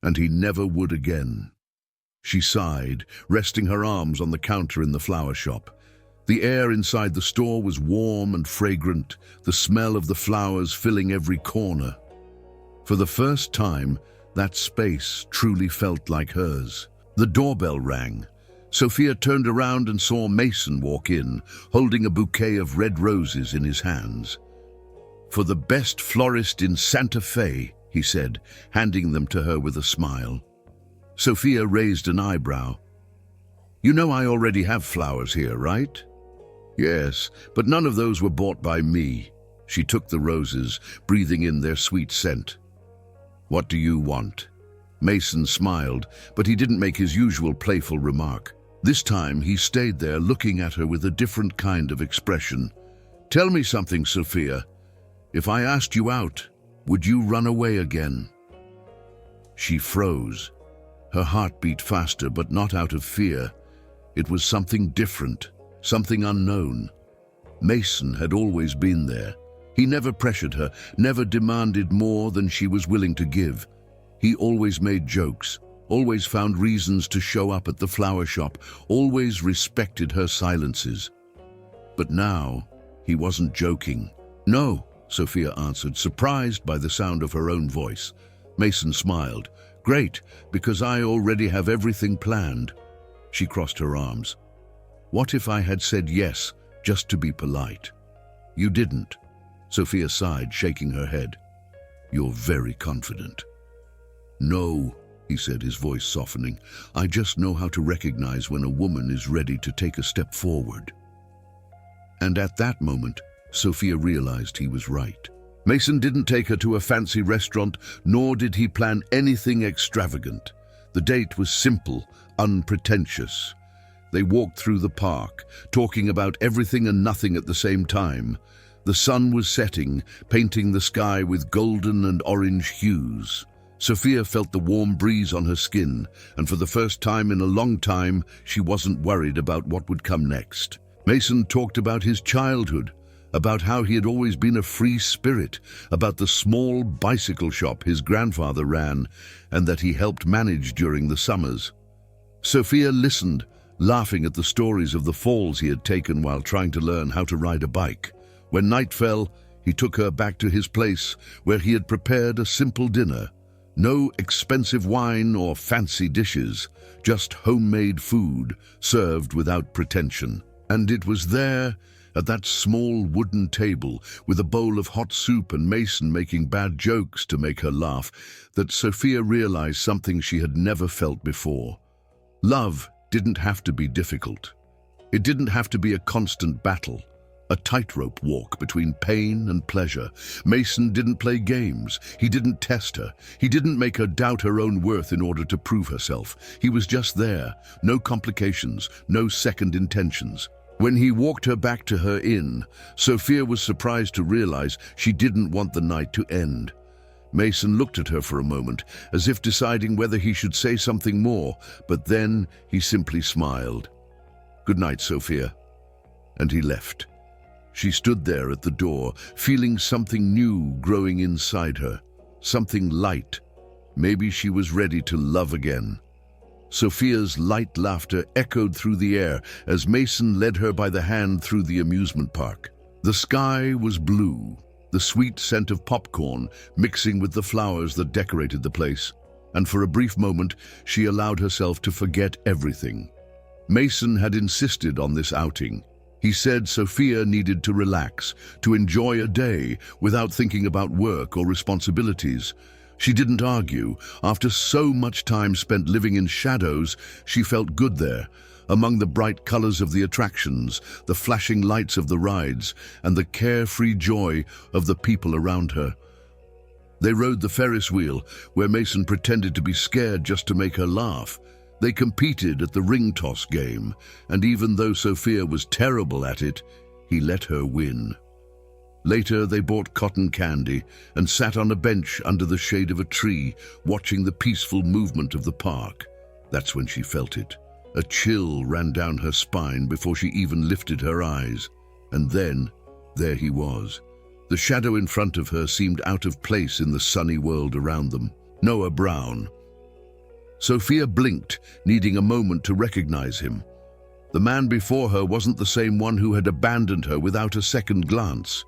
and he never would again. She sighed, resting her arms on the counter in the flower shop. The air inside the store was warm and fragrant, the smell of the flowers filling every corner. For the first time, that space truly felt like hers. The doorbell rang. Sophia turned around and saw Mason walk in, holding a bouquet of red roses in his hands. For the best florist in Santa Fe, he said, handing them to her with a smile. Sophia raised an eyebrow. You know I already have flowers here, right? Yes, but none of those were bought by me. She took the roses, breathing in their sweet scent. What do you want? Mason smiled, but he didn't make his usual playful remark. This time he stayed there looking at her with a different kind of expression. Tell me something, Sophia. If I asked you out, would you run away again? She froze. Her heart beat faster, but not out of fear. It was something different, something unknown. Mason had always been there. He never pressured her, never demanded more than she was willing to give. He always made jokes, always found reasons to show up at the flower shop, always respected her silences. But now, he wasn't joking. No, Sophia answered, surprised by the sound of her own voice. Mason smiled. Great, because I already have everything planned. She crossed her arms. What if I had said yes, just to be polite? You didn't. Sophia sighed, shaking her head. You're very confident. No, he said, his voice softening. I just know how to recognize when a woman is ready to take a step forward. And at that moment, Sophia realized he was right. Mason didn't take her to a fancy restaurant, nor did he plan anything extravagant. The date was simple, unpretentious. They walked through the park, talking about everything and nothing at the same time. The sun was setting, painting the sky with golden and orange hues. Sophia felt the warm breeze on her skin, and for the first time in a long time, she wasn't worried about what would come next. Mason talked about his childhood, about how he had always been a free spirit, about the small bicycle shop his grandfather ran and that he helped manage during the summers. Sophia listened, laughing at the stories of the falls he had taken while trying to learn how to ride a bike. When night fell, he took her back to his place where he had prepared a simple dinner. No expensive wine or fancy dishes, just homemade food served without pretension. And it was there, at that small wooden table, with a bowl of hot soup and Mason making bad jokes to make her laugh, that Sophia realized something she had never felt before. Love didn't have to be difficult. It didn't have to be a constant battle, a tightrope walk between pain and pleasure. Mason didn't play games. He didn't test her. He didn't make her doubt her own worth in order to prove herself. He was just there, no complications, no second intentions. When he walked her back to her inn, Sophia was surprised to realize she didn't want the night to end. Mason looked at her for a moment, as if deciding whether he should say something more, but then he simply smiled. "Good night, Sophia." And he left. She stood there at the door, feeling something new growing inside her, something light. Maybe she was ready to love again. Sophia's light laughter echoed through the air as Mason led her by the hand through the amusement park. The sky was blue, the sweet scent of popcorn mixing with the flowers that decorated the place, and for a brief moment she allowed herself to forget everything. Mason had insisted on this outing. He said Sophia needed to relax, to enjoy a day without thinking about work or responsibilities. She didn't argue. After so much time spent living in shadows, she felt good there, among the bright colors of the attractions, the flashing lights of the rides, and the carefree joy of the people around her. They rode the Ferris wheel, where Mason pretended to be scared just to make her laugh. They competed at the ring toss game, and even though Sophia was terrible at it, he let her win. Later, they bought cotton candy and sat on a bench under the shade of a tree, watching the peaceful movement of the park. That's when she felt it. A chill ran down her spine before she even lifted her eyes. And then, there he was. The shadow in front of her seemed out of place in the sunny world around them. Noah Brown. Sophia blinked, needing a moment to recognize him. The man before her wasn't the same one who had abandoned her without a second glance.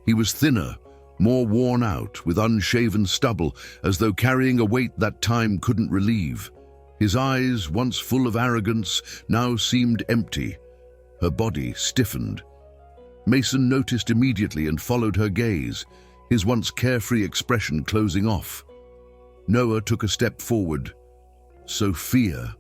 He was thinner, more worn out, with unshaven stubble, as though carrying a weight that time couldn't relieve. His eyes, once full of arrogance, now seemed empty. Her body stiffened. Mason noticed immediately and followed her gaze, his once carefree expression closing off. Noah took a step forward. "Sophia."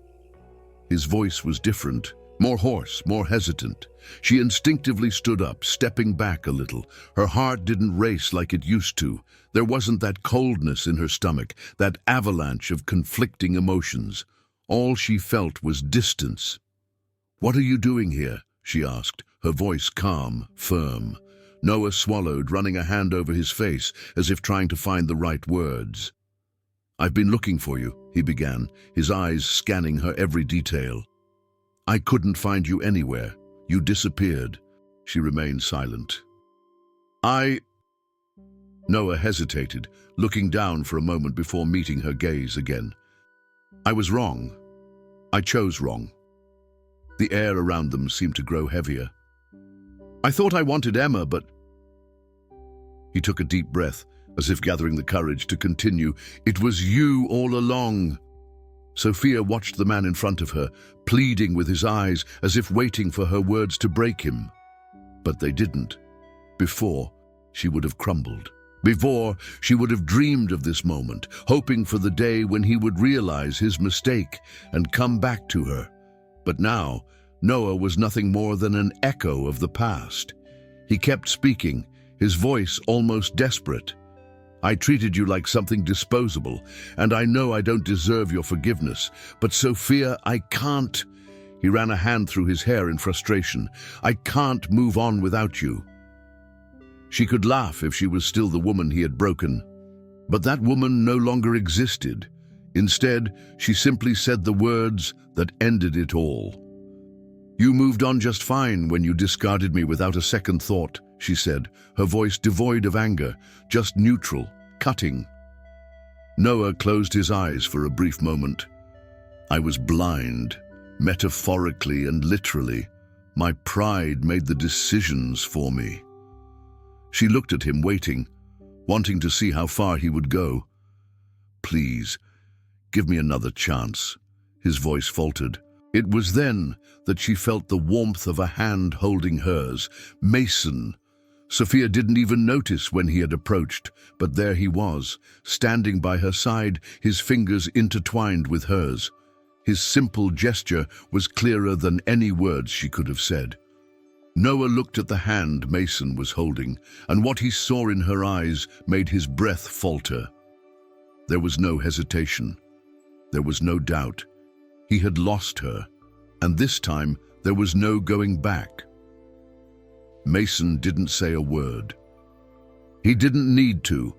His voice was different, more hoarse, more hesitant. She instinctively stood up, stepping back a little. Her heart didn't race like it used to. There wasn't that coldness in her stomach, that avalanche of conflicting emotions. All she felt was distance. "What are you doing here?" she asked, her voice calm, firm. Noah swallowed, running a hand over his face, as if trying to find the right words. "I've been looking for you," he began, his eyes scanning her every detail. "I couldn't find you anywhere. You disappeared." She remained silent. Noah hesitated, looking down for a moment before meeting her gaze again. "I was wrong. I chose wrong." The air around them seemed to grow heavier. "I thought I wanted Emma, but..." He took a deep breath, as if gathering the courage to continue. "It was you all along." Sophia watched the man in front of her, pleading with his eyes, as if waiting for her words to break him. But they didn't. Before, she would have crumbled. Before, she would have dreamed of this moment, hoping for the day when he would realize his mistake and come back to her. But now, Noah was nothing more than an echo of the past. He kept speaking, his voice almost desperate. "I treated you like something disposable, and I know I don't deserve your forgiveness. But Sophia, I can't." He ran a hand through his hair in frustration. "I can't move on without you." She could laugh if she was still the woman he had broken. But that woman no longer existed. Instead, she simply said the words that ended it all. "You moved on just fine when you discarded me without a second thought. she said, her voice devoid of anger, just neutral, cutting. Noah closed his eyes for a brief moment. I was blind, metaphorically and literally. My pride made the decisions for me. She looked at him, waiting, wanting to see how far he would go. Please, give me another chance, his voice faltered. It was then that she felt the warmth of a hand holding hers. Mason. Sophia didn't even notice when he had approached, but there he was, standing by her side, his fingers intertwined with hers. His simple gesture was clearer than any words she could have said. Noah looked at the hand Mason was holding, and what he saw in her eyes made his breath falter. There was no hesitation. There was no doubt. He had lost her, and this time there was no going back. Mason didn't say a word. He didn't need to.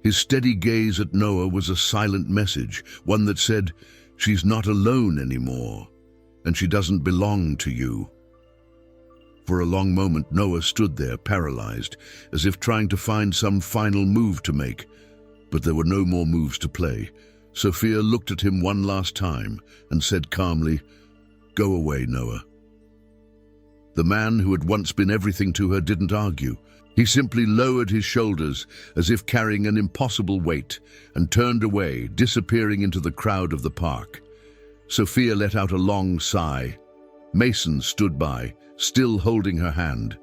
His steady gaze at Noah was a silent message, one that said, "She's not alone anymore, and she doesn't belong to you." For a long moment, Noah stood there, paralyzed, as if trying to find some final move to make. But there were no more moves to play. Sophia looked at him one last time and said calmly, "Go away, Noah." The man who had once been everything to her didn't argue. He simply lowered his shoulders as if carrying an impossible weight and turned away, disappearing into the crowd of the park. Sophia let out a long sigh. Mason stood by, still holding her hand.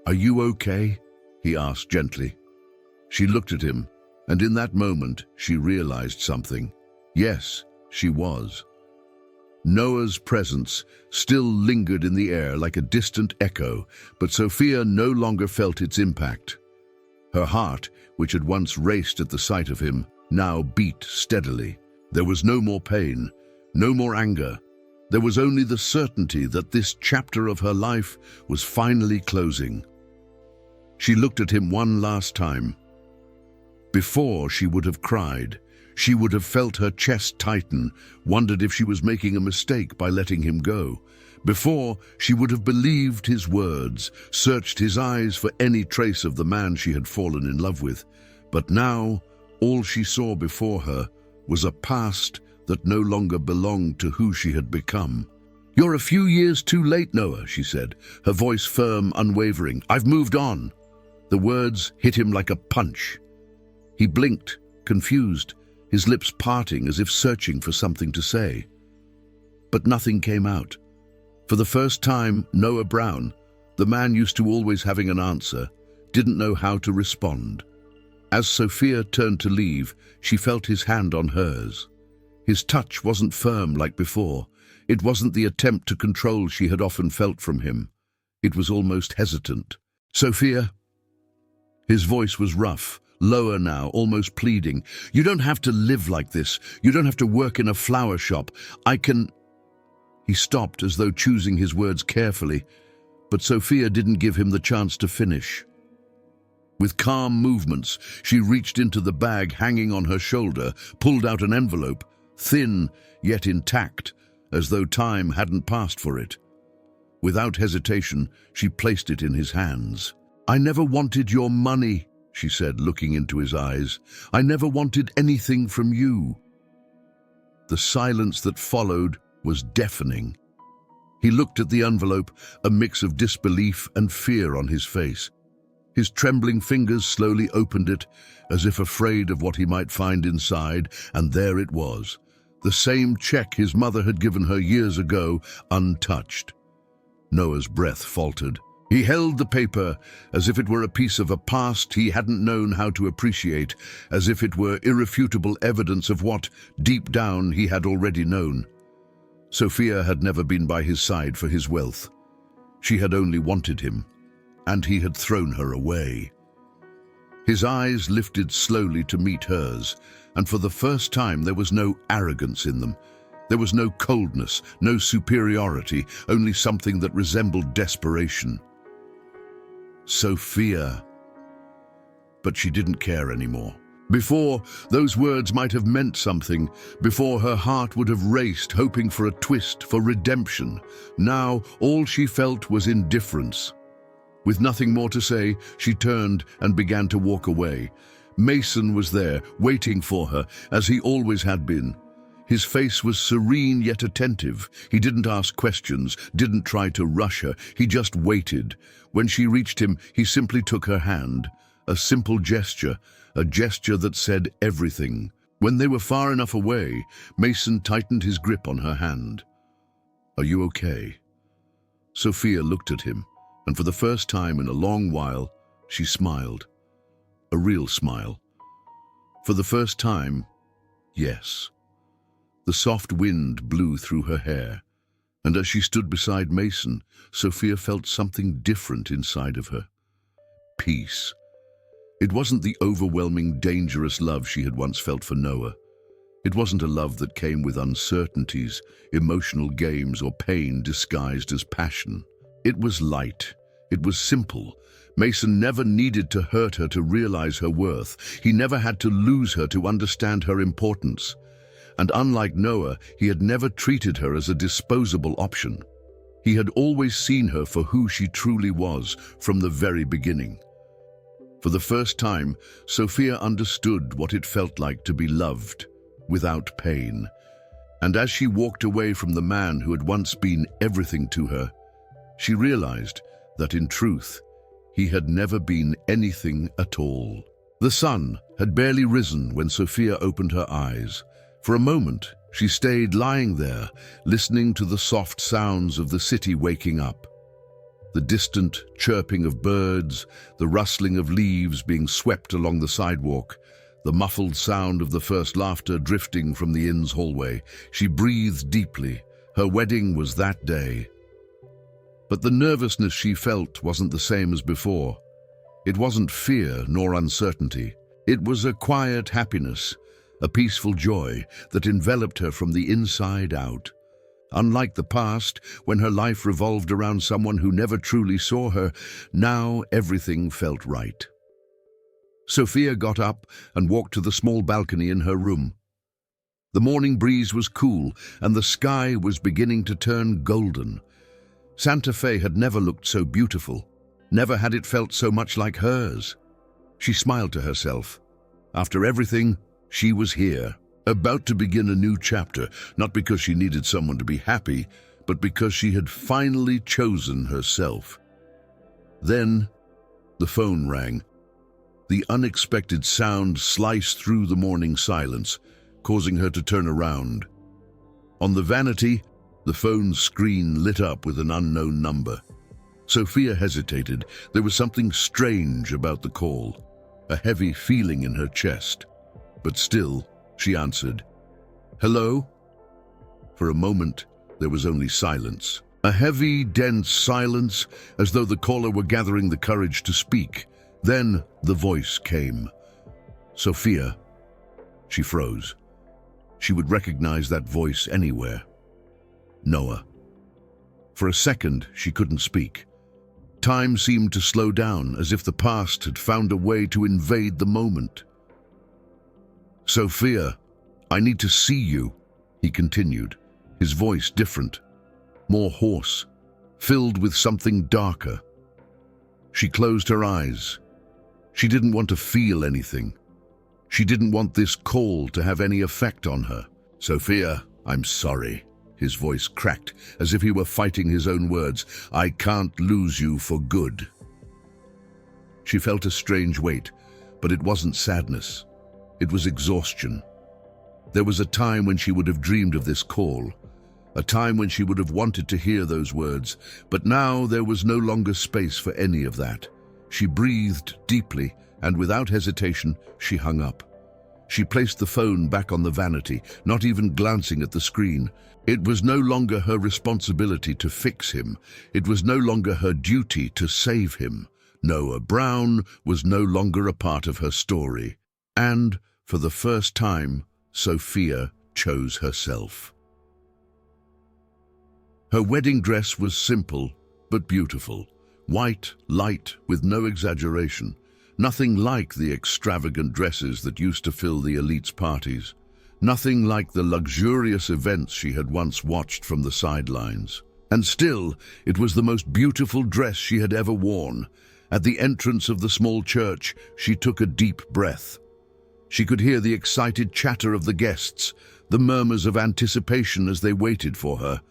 "Are you okay?" he asked gently. She looked at him, and in that moment she realized something. Yes, she was. Noah's presence still lingered in the air like a distant echo, but Sophia no longer felt its impact. Her heart, which had once raced at the sight of him, now beat steadily. There was no more pain, no more anger. There was only the certainty that this chapter of her life was finally closing. She looked at him one last time. Before, she would have cried. She would have felt her chest tighten, wondered if she was making a mistake by letting him go. Before, she would have believed his words, searched his eyes for any trace of the man she had fallen in love with. But now, all she saw before her was a past that no longer belonged to who she had become. "You're a few years too late, Noah," she said, her voice firm, unwavering. "I've moved on." The words hit him like a punch. He blinked, confused, his lips parting as if searching for something to say. But nothing came out. For the first time, Noah Brown, the man used to always having an answer, didn't know how to respond. As Sophia turned to leave, she felt his hand on hers. His touch wasn't firm like before. It wasn't the attempt to control she had often felt from him. It was almost hesitant. "Sophia?" His voice was rough, lower now, almost pleading. "You don't have to live like this. You don't have to work in a flower shop. I can—" He stopped as though choosing his words carefully, but Sophia didn't give him the chance to finish. With calm movements, she reached into the bag hanging on her shoulder, pulled out an envelope, thin yet intact, as though time hadn't passed for it. Without hesitation, she placed it in his hands. "I never wanted your money," she said, looking into his eyes. "I never wanted anything from you." The silence that followed was deafening. He looked at the envelope, a mix of disbelief and fear on his face. His trembling fingers slowly opened it, as if afraid of what he might find inside, and there it was. The same check his mother had given her years ago, untouched. Noah's breath faltered. He held the paper as if it were a piece of a past he hadn't known how to appreciate, as if it were irrefutable evidence of what, deep down, he had already known. Sophia had never been by his side for his wealth. She had only wanted him, and he had thrown her away. His eyes lifted slowly to meet hers, and for the first time there was no arrogance in them. There was no coldness, no superiority, only something that resembled desperation. "Sophia." But she didn't care anymore. Before, those words might have meant something. Before, her heart would have raced, hoping for a twist, for redemption. Now, all she felt was indifference. With nothing more to say, she turned and began to walk away. Mason was there, waiting for her, as he always had been. His face was serene yet attentive. He didn't ask questions, didn't try to rush her. He just waited. When she reached him, he simply took her hand. A simple gesture, a gesture that said everything. When they were far enough away, Mason tightened his grip on her hand. "Are you okay?" Sophia looked at him, and for the first time in a long while, she smiled. A real smile. For the first time, yes. The soft wind blew through her hair, and as she stood beside Mason, Sophia felt something different inside of her. Peace. It wasn't the overwhelming, dangerous love she had once felt for Noah. It wasn't a love that came with uncertainties, emotional games, or pain disguised as passion. It was light. It was simple. Mason never needed to hurt her to realize her worth. He never had to lose her to understand her importance. And unlike Noah, he had never treated her as a disposable option. He had always seen her for who she truly was from the very beginning. For the first time, Sophia understood what it felt like to be loved without pain. And as she walked away from the man who had once been everything to her, she realized that in truth, he had never been anything at all. The sun had barely risen when Sophia opened her eyes. For a moment, she stayed lying there, listening to the soft sounds of the city waking up. The distant chirping of birds, the rustling of leaves being swept along the sidewalk, the muffled sound of the first laughter drifting from the inn's hallway. She breathed deeply. Her wedding was that day. But the nervousness she felt wasn't the same as before. It wasn't fear nor uncertainty. It was a quiet happiness, a peaceful joy that enveloped her from the inside out. Unlike the past, when her life revolved around someone who never truly saw her, now everything felt right. Sophia got up and walked to the small balcony in her room. The morning breeze was cool, and the sky was beginning to turn golden. Santa Fe had never looked so beautiful. Never had it felt so much like hers. She smiled to herself. After everything, she was here, about to begin a new chapter, not because she needed someone to be happy, but because she had finally chosen herself. Then, the phone rang. The unexpected sound sliced through the morning silence, causing her to turn around. On the vanity, the phone screen lit up with an unknown number. Sophia hesitated. There was something strange about the call, a heavy feeling in her chest. But still, she answered. "Hello?" For a moment, there was only silence. A heavy, dense silence, as though the caller were gathering the courage to speak. Then the voice came. "Sophia." She froze. She would recognize that voice anywhere. Noah. For a second, she couldn't speak. Time seemed to slow down, as if the past had found a way to invade the moment. "Sophia, I need to see you," he continued, his voice different, more hoarse, filled with something darker. She closed her eyes. She didn't want to feel anything. She didn't want this call to have any effect on her. "Sophia, I'm sorry." His voice cracked, as if he were fighting his own words. "I can't lose you for good." She felt a strange weight, but it wasn't sadness. It was exhaustion. There was a time when she would have dreamed of this call, a time when she would have wanted to hear those words, but now there was no longer space for any of that. She breathed deeply, and without hesitation, she hung up. She placed the phone back on the vanity, not even glancing at the screen. It was no longer her responsibility to fix him. It was no longer her duty to save him. Noah Brown was no longer a part of her story. And, for the first time, Sophia chose herself. Her wedding dress was simple, but beautiful. White, light, with no exaggeration. Nothing like the extravagant dresses that used to fill the elite's parties. Nothing like the luxurious events she had once watched from the sidelines. And still, it was the most beautiful dress she had ever worn. At the entrance of the small church, she took a deep breath. She could hear the excited chatter of the guests, the murmurs of anticipation as they waited for her.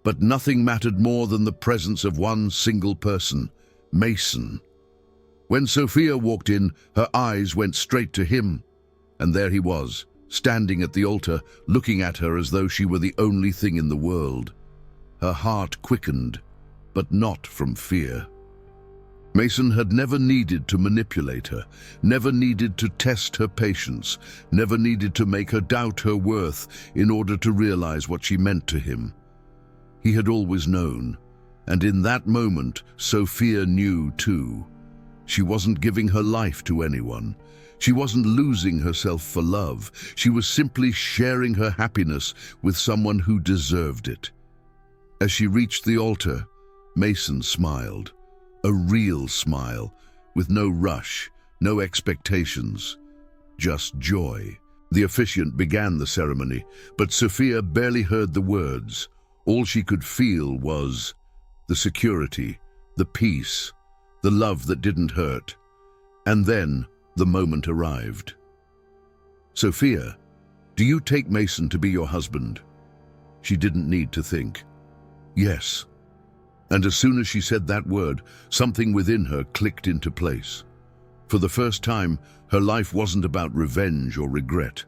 But nothing mattered more than the presence of one single person, Mason. When Sophia walked in, her eyes went straight to him. And there he was, standing at the altar, looking at her as though she were the only thing in the world. Her heart quickened, but not from fear. Mason had never needed to manipulate her, never needed to test her patience, never needed to make her doubt her worth in order to realize what she meant to him. He had always known, and in that moment, Sophia knew too. She wasn't giving her life to anyone. She wasn't losing herself for love. She was simply sharing her happiness with someone who deserved it. As she reached the altar, Mason smiled. A real smile, with no rush, no expectations, just joy. The officiant began the ceremony, but Sophia barely heard the words. All she could feel was the security, the peace, the love that didn't hurt. And then the moment arrived. "Sophia, do you take Mason to be your husband?" She didn't need to think. Yes. And as soon as she said that word, something within her clicked into place. For the first time, her life wasn't about revenge or regret.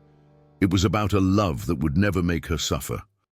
It was about a love that would never make her suffer.